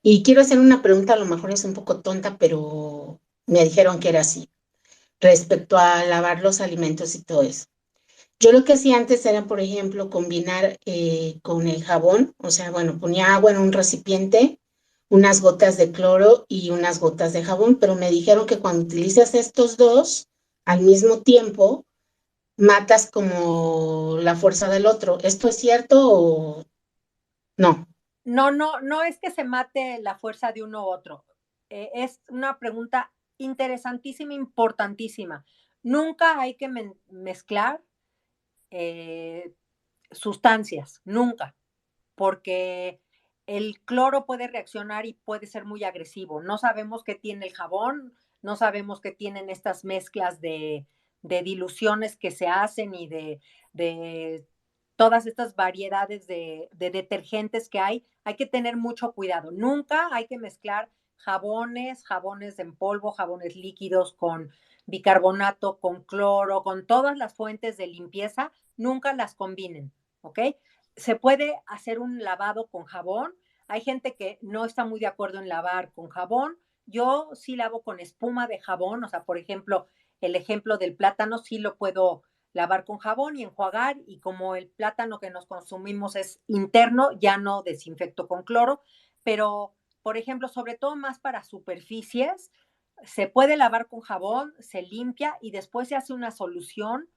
Y quiero hacer una pregunta, a lo mejor es un poco tonta, pero me dijeron que era así, respecto a lavar los alimentos y todo eso. Yo lo que hacía antes era, por ejemplo, combinar con el jabón, o sea, bueno, ponía agua en un recipiente, unas gotas de cloro y unas gotas de jabón, pero me dijeron que cuando utilizas estos dos al mismo tiempo, matas como la fuerza del otro. ¿Esto es cierto o no? No es que se mate la fuerza de uno u otro. Es una pregunta interesantísima, importantísima. Nunca hay que mezclar sustancias, nunca, porque el cloro puede reaccionar y puede ser muy agresivo. No sabemos qué tiene el jabón, no sabemos qué tienen estas mezclas de diluciones que se hacen y de todas estas variedades de detergentes que hay que tener mucho cuidado. Nunca hay que mezclar jabones en polvo, jabones líquidos con bicarbonato, con cloro, con todas las fuentes de limpieza, nunca las combinen, ¿ok? Se puede hacer un lavado con jabón. Hay gente que no está muy de acuerdo en lavar con jabón. Yo sí lavo con espuma de jabón, o sea, por ejemplo, el ejemplo del plátano sí lo puedo lavar con jabón y enjuagar, y como el plátano que nos consumimos es interno, ya no desinfecto con cloro, pero por ejemplo, sobre todo más para superficies, se puede lavar con jabón, se limpia y después se hace una solución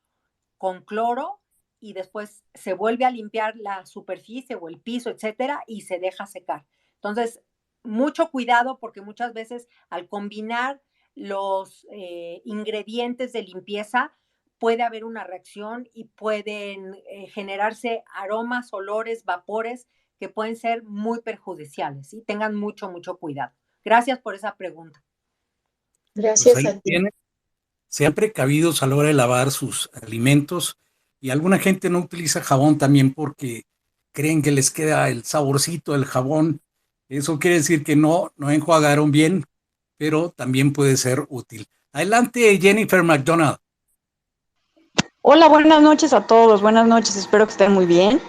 con cloro y después se vuelve a limpiar la superficie o el piso, etcétera, y se deja secar. Entonces, mucho cuidado porque muchas veces al combinar los ingredientes de limpieza puede haber una reacción y pueden generarse aromas, olores, vapores que pueden ser muy perjudiciales. ¿Sí? Tengan mucho cuidado. Gracias por esa pregunta. Gracias Pues a ti. sean precavidos a la hora de lavar sus alimentos, y alguna gente no utiliza jabón también porque creen que les queda el saborcito del jabón. Eso quiere decir que no enjuagaron bien, pero también puede ser útil. Adelante, Jennifer McDonald. Hola, buenas noches a todos, buenas noches, espero que estén muy bien.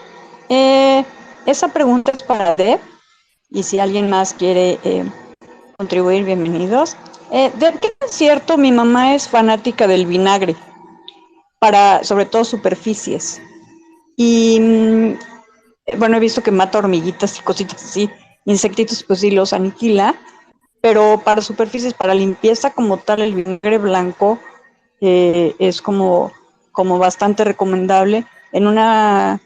Esa pregunta es para Deb, y si alguien más quiere contribuir, bienvenidos. Deb, ¿qué es cierto? Mi mamá es fanática del vinagre, para sobre todo superficies. Y bueno, he visto que mata hormiguitas y cositas así, insectitos, pues sí los aniquila, pero para superficies, para limpieza como tal, el vinagre blanco es como bastante recomendable. La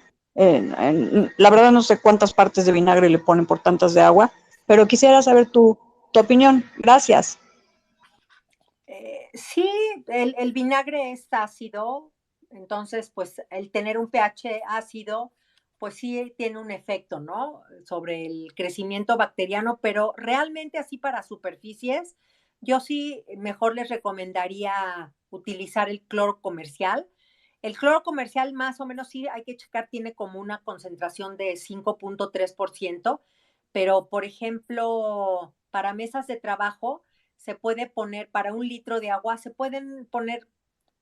verdad no sé cuántas partes de vinagre le ponen por tantas de agua, pero quisiera saber tu opinión. Gracias. Sí, el vinagre es ácido, entonces pues el tener un pH ácido pues sí tiene un efecto, ¿no? Sobre el crecimiento bacteriano, pero realmente así para superficies, yo sí mejor les recomendaría utilizar el cloro comercial. El cloro comercial más o menos sí hay que checar, tiene como una concentración de 5.3%, pero por ejemplo, para mesas de trabajo se puede poner, para 1 litro de agua, se pueden poner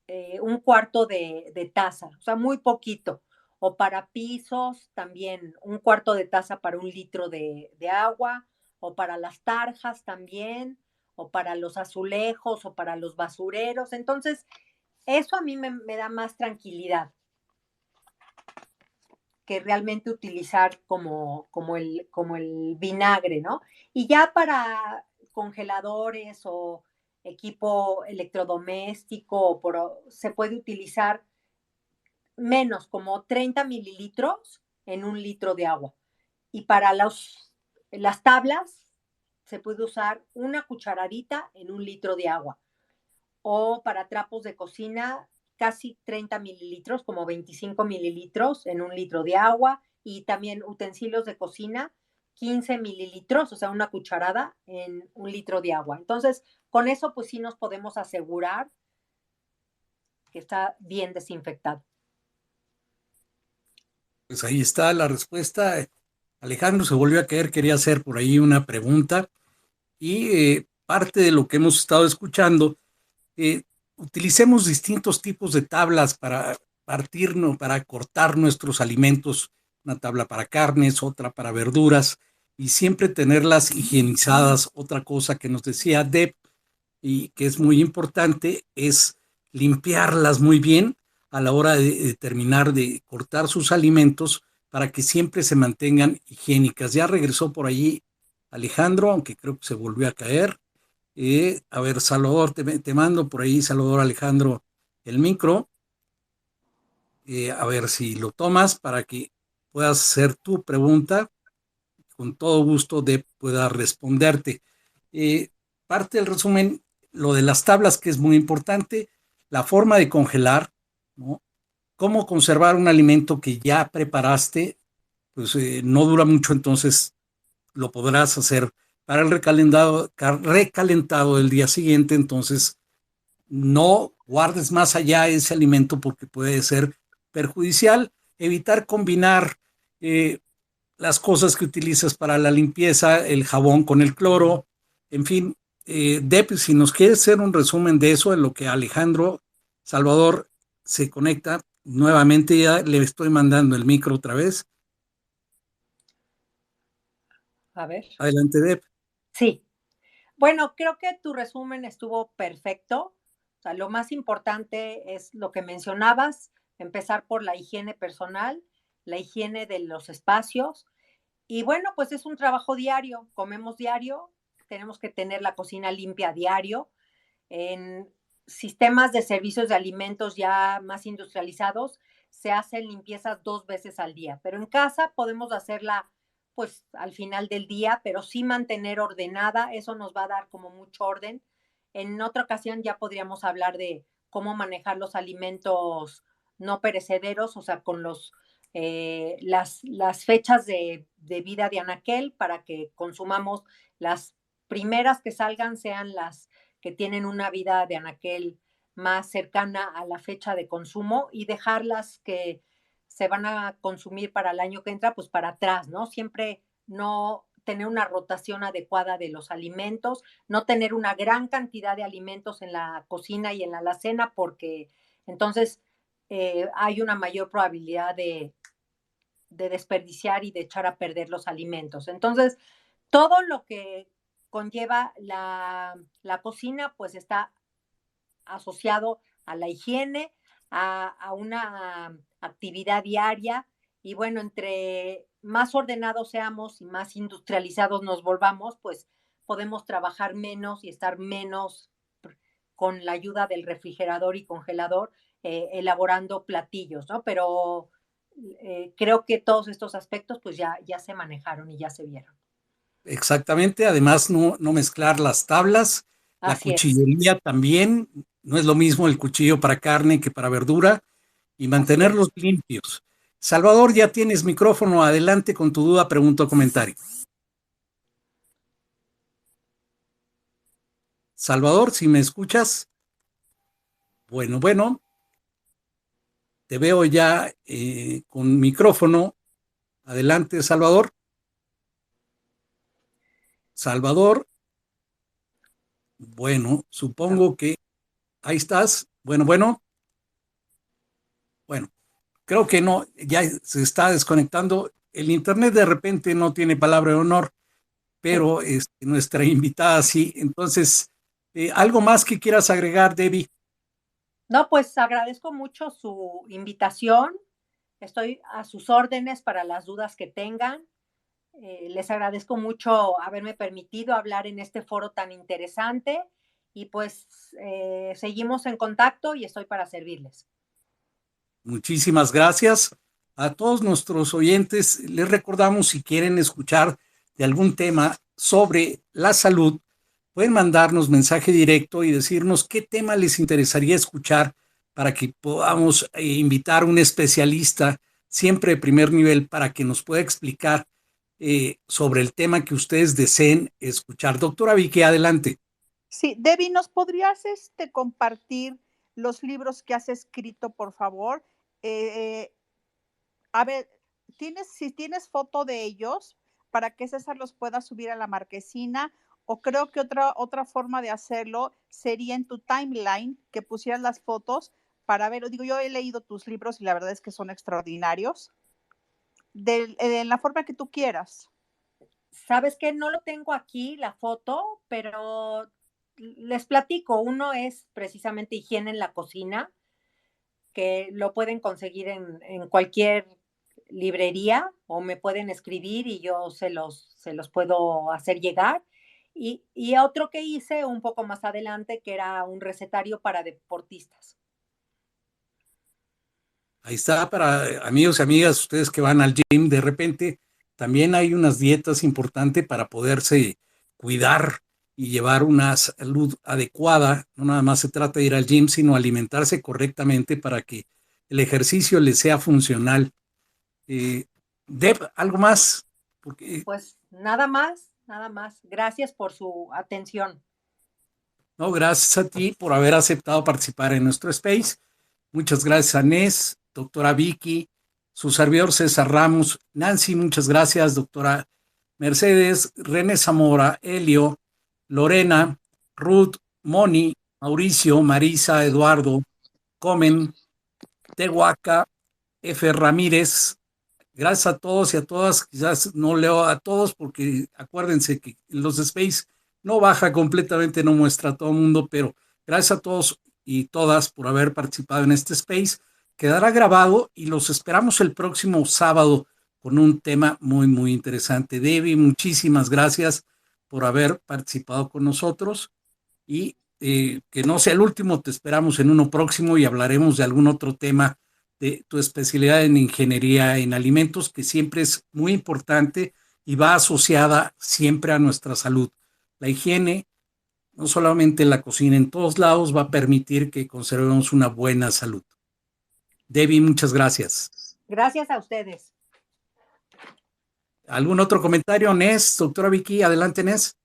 1/4 de taza, o sea, muy poquito. O para pisos, también 1/4 de taza para 1 litro de agua, o para las tarjas también, o para los azulejos, o para los basureros. Entonces, eso a mí me da más tranquilidad que realmente utilizar como el vinagre, ¿no? Y ya para congeladores o equipo electrodoméstico, se puede utilizar menos, como 30 mililitros en 1 litro de agua. Y para las tablas se puede usar una cucharadita en 1 litro de agua. O para trapos de cocina, casi 30 mililitros, como 25 mililitros en 1 litro de agua. Y también utensilios de cocina, 15 mililitros, o sea, una cucharada en 1 litro de agua. Entonces, con eso, pues sí nos podemos asegurar que está bien desinfectado. Pues ahí está la respuesta. Alejandro se volvió a caer, quería hacer por ahí una pregunta, y parte de lo que hemos estado escuchando, utilicemos distintos tipos de tablas para partirnos, para cortar nuestros alimentos, una tabla para carnes, otra para verduras, y siempre tenerlas higienizadas. Otra cosa que nos decía Deb y que es muy importante es limpiarlas muy bien a la hora de terminar de cortar sus alimentos para que siempre se mantengan higiénicas. Ya regresó por allí Alejandro, aunque creo que se volvió a caer. A ver, Salvador, te mando por ahí, Salvador Alejandro, el micro. A ver si lo tomas para que puedas hacer tu pregunta. Con todo gusto pueda responderte. Parte del resumen, lo de las tablas, que es muy importante, la forma de congelar, ¿no? Cómo conservar un alimento que ya preparaste, pues no dura mucho, entonces lo podrás hacer para el recalentado del día siguiente, entonces no guardes más allá ese alimento porque puede ser perjudicial. Evitar combinar las cosas que utilizas para la limpieza, el jabón con el cloro, en fin. Deb, si nos quieres hacer un resumen de eso, en lo que Alejandro Salvador se conecta nuevamente, ya le estoy mandando el micro otra vez. A ver. Adelante, Deb. Sí. Bueno, creo que tu resumen estuvo perfecto. O sea, lo más importante es lo que mencionabas, empezar por la higiene personal, la higiene de los espacios. Y bueno, pues es un trabajo diario, comemos diario, tenemos que tener la cocina limpia diario. En sistemas de servicios de alimentos ya más industrializados se hacen limpiezas 2 veces al día, pero en casa podemos hacerla pues al final del día, pero sí mantener ordenada, eso nos va a dar como mucho orden. En otra ocasión ya podríamos hablar de cómo manejar los alimentos no perecederos, o sea, con las fechas de vida de anaquel para que consumamos las primeras que salgan sean las que tienen una vida de anaquel más cercana a la fecha de consumo y dejarlas que se van a consumir para el año que entra, pues para atrás, ¿no? Siempre no tener una rotación adecuada de los alimentos, no tener una gran cantidad de alimentos en la cocina y en la alacena, porque entonces hay una mayor probabilidad de desperdiciar y de echar a perder los alimentos. Entonces, todo lo que conlleva la cocina, pues está asociado a la higiene, a una actividad diaria y bueno, entre más ordenados seamos y más industrializados nos volvamos, pues podemos trabajar menos y estar menos con la ayuda del refrigerador y congelador elaborando platillos, ¿no? Pero creo que todos estos aspectos pues ya se manejaron y ya se vieron. Exactamente, además no mezclar las tablas, la Así es. cuchillería también, no es lo mismo el cuchillo para carne que para verdura, y mantenerlos limpios. Salvador, ya tienes micrófono, adelante con tu duda, pregunta o comentario. Salvador, si me escuchas. Bueno, te veo ya con micrófono. Adelante, Salvador. Salvador. Bueno, supongo que ahí estás. Bueno, creo que no, ya se está desconectando. El internet de repente no tiene palabra de honor, pero nuestra invitada sí. Entonces, ¿algo más que quieras agregar, Debbie? No, pues agradezco mucho su invitación. Estoy a sus órdenes para las dudas que tengan. Les agradezco mucho haberme permitido hablar en este foro tan interesante y pues seguimos en contacto y estoy para servirles. Muchísimas gracias. A todos nuestros oyentes les recordamos, si quieren escuchar de algún tema sobre la salud, pueden mandarnos mensaje directo y decirnos qué tema les interesaría escuchar para que podamos invitar a un especialista siempre de primer nivel para que nos pueda explicar sobre el tema que ustedes deseen escuchar. Doctora Vicky, adelante. Sí, Debbie, ¿nos podrías compartir los libros que has escrito, por favor? A ver, si tienes foto de ellos, para que César los pueda subir a la marquesina, o creo que otra forma de hacerlo sería en tu timeline, que pusieras las fotos para ver, digo, yo he leído tus libros y la verdad es que son extraordinarios, de la forma que tú quieras. Sabes que no lo tengo aquí, la foto, pero les platico. Uno es precisamente higiene en la cocina, que lo pueden conseguir en cualquier librería o me pueden escribir y yo se los puedo hacer llegar. Y otro que hice un poco más adelante, que era un recetario para deportistas. Ahí está para amigos y amigas, ustedes que van al gym, de repente también hay unas dietas importantes para poderse cuidar y llevar una salud adecuada. No nada más se trata de ir al gym, sino alimentarse correctamente para que el ejercicio le sea funcional. Deb, ¿algo más? Porque, Pues nada más, nada más. Gracias por su atención. no, gracias a ti por haber aceptado participar en nuestro space. Muchas gracias a Nes, doctora Vicky, su servidor César Ramos, Nancy, muchas gracias, doctora Mercedes, René Zamora, Helio, Lorena, Ruth, Moni, Mauricio, Marisa, Eduardo, Comen, Tehuaca, F. Ramírez. Gracias a todos y a todas. Quizás no leo a todos porque acuérdense que los Space no baja completamente, no muestra a todo el mundo, pero gracias a todos y todas por haber participado en este Space. Quedará grabado y los esperamos el próximo sábado con un tema muy, muy interesante. Debbie, muchísimas gracias por haber participado con nosotros y que no sea el último, te esperamos en uno próximo y hablaremos de algún otro tema de tu especialidad en ingeniería en alimentos, que siempre es muy importante y va asociada siempre a nuestra salud. La higiene, no solamente en la cocina, en todos lados va a permitir que conservemos una buena salud. Debbie, muchas gracias. Gracias a ustedes. ¿Algún otro comentario, Nes? Doctora Vicky, adelante, Nes.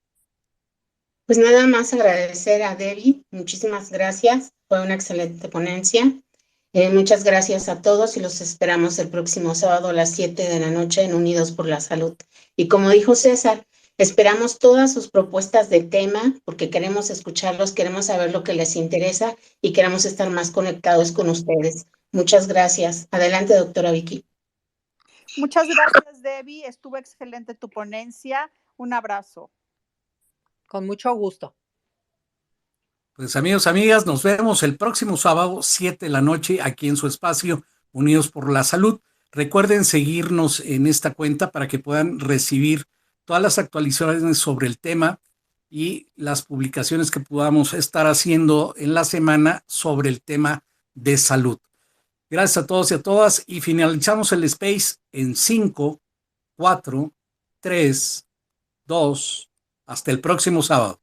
Pues nada más agradecer a Debbie, muchísimas gracias, fue una excelente ponencia. Muchas gracias a todos y los esperamos el próximo sábado a las 7 de la noche en Unidos por la Salud. Y como dijo César, esperamos todas sus propuestas de tema porque queremos escucharlos, queremos saber lo que les interesa y queremos estar más conectados con ustedes. Muchas gracias. Adelante, doctora Vicky. Muchas gracias, Debbie. Estuvo excelente tu ponencia. Un abrazo. Con mucho gusto. Pues amigos, amigas, nos vemos el próximo sábado, 7 de la noche, aquí en su espacio, Unidos por la Salud. Recuerden seguirnos en esta cuenta para que puedan recibir todas las actualizaciones sobre el tema y las publicaciones que podamos estar haciendo en la semana sobre el tema de salud. Gracias a todos y a todas y finalizamos el space en 5, 4, 3, 2, hasta el próximo sábado.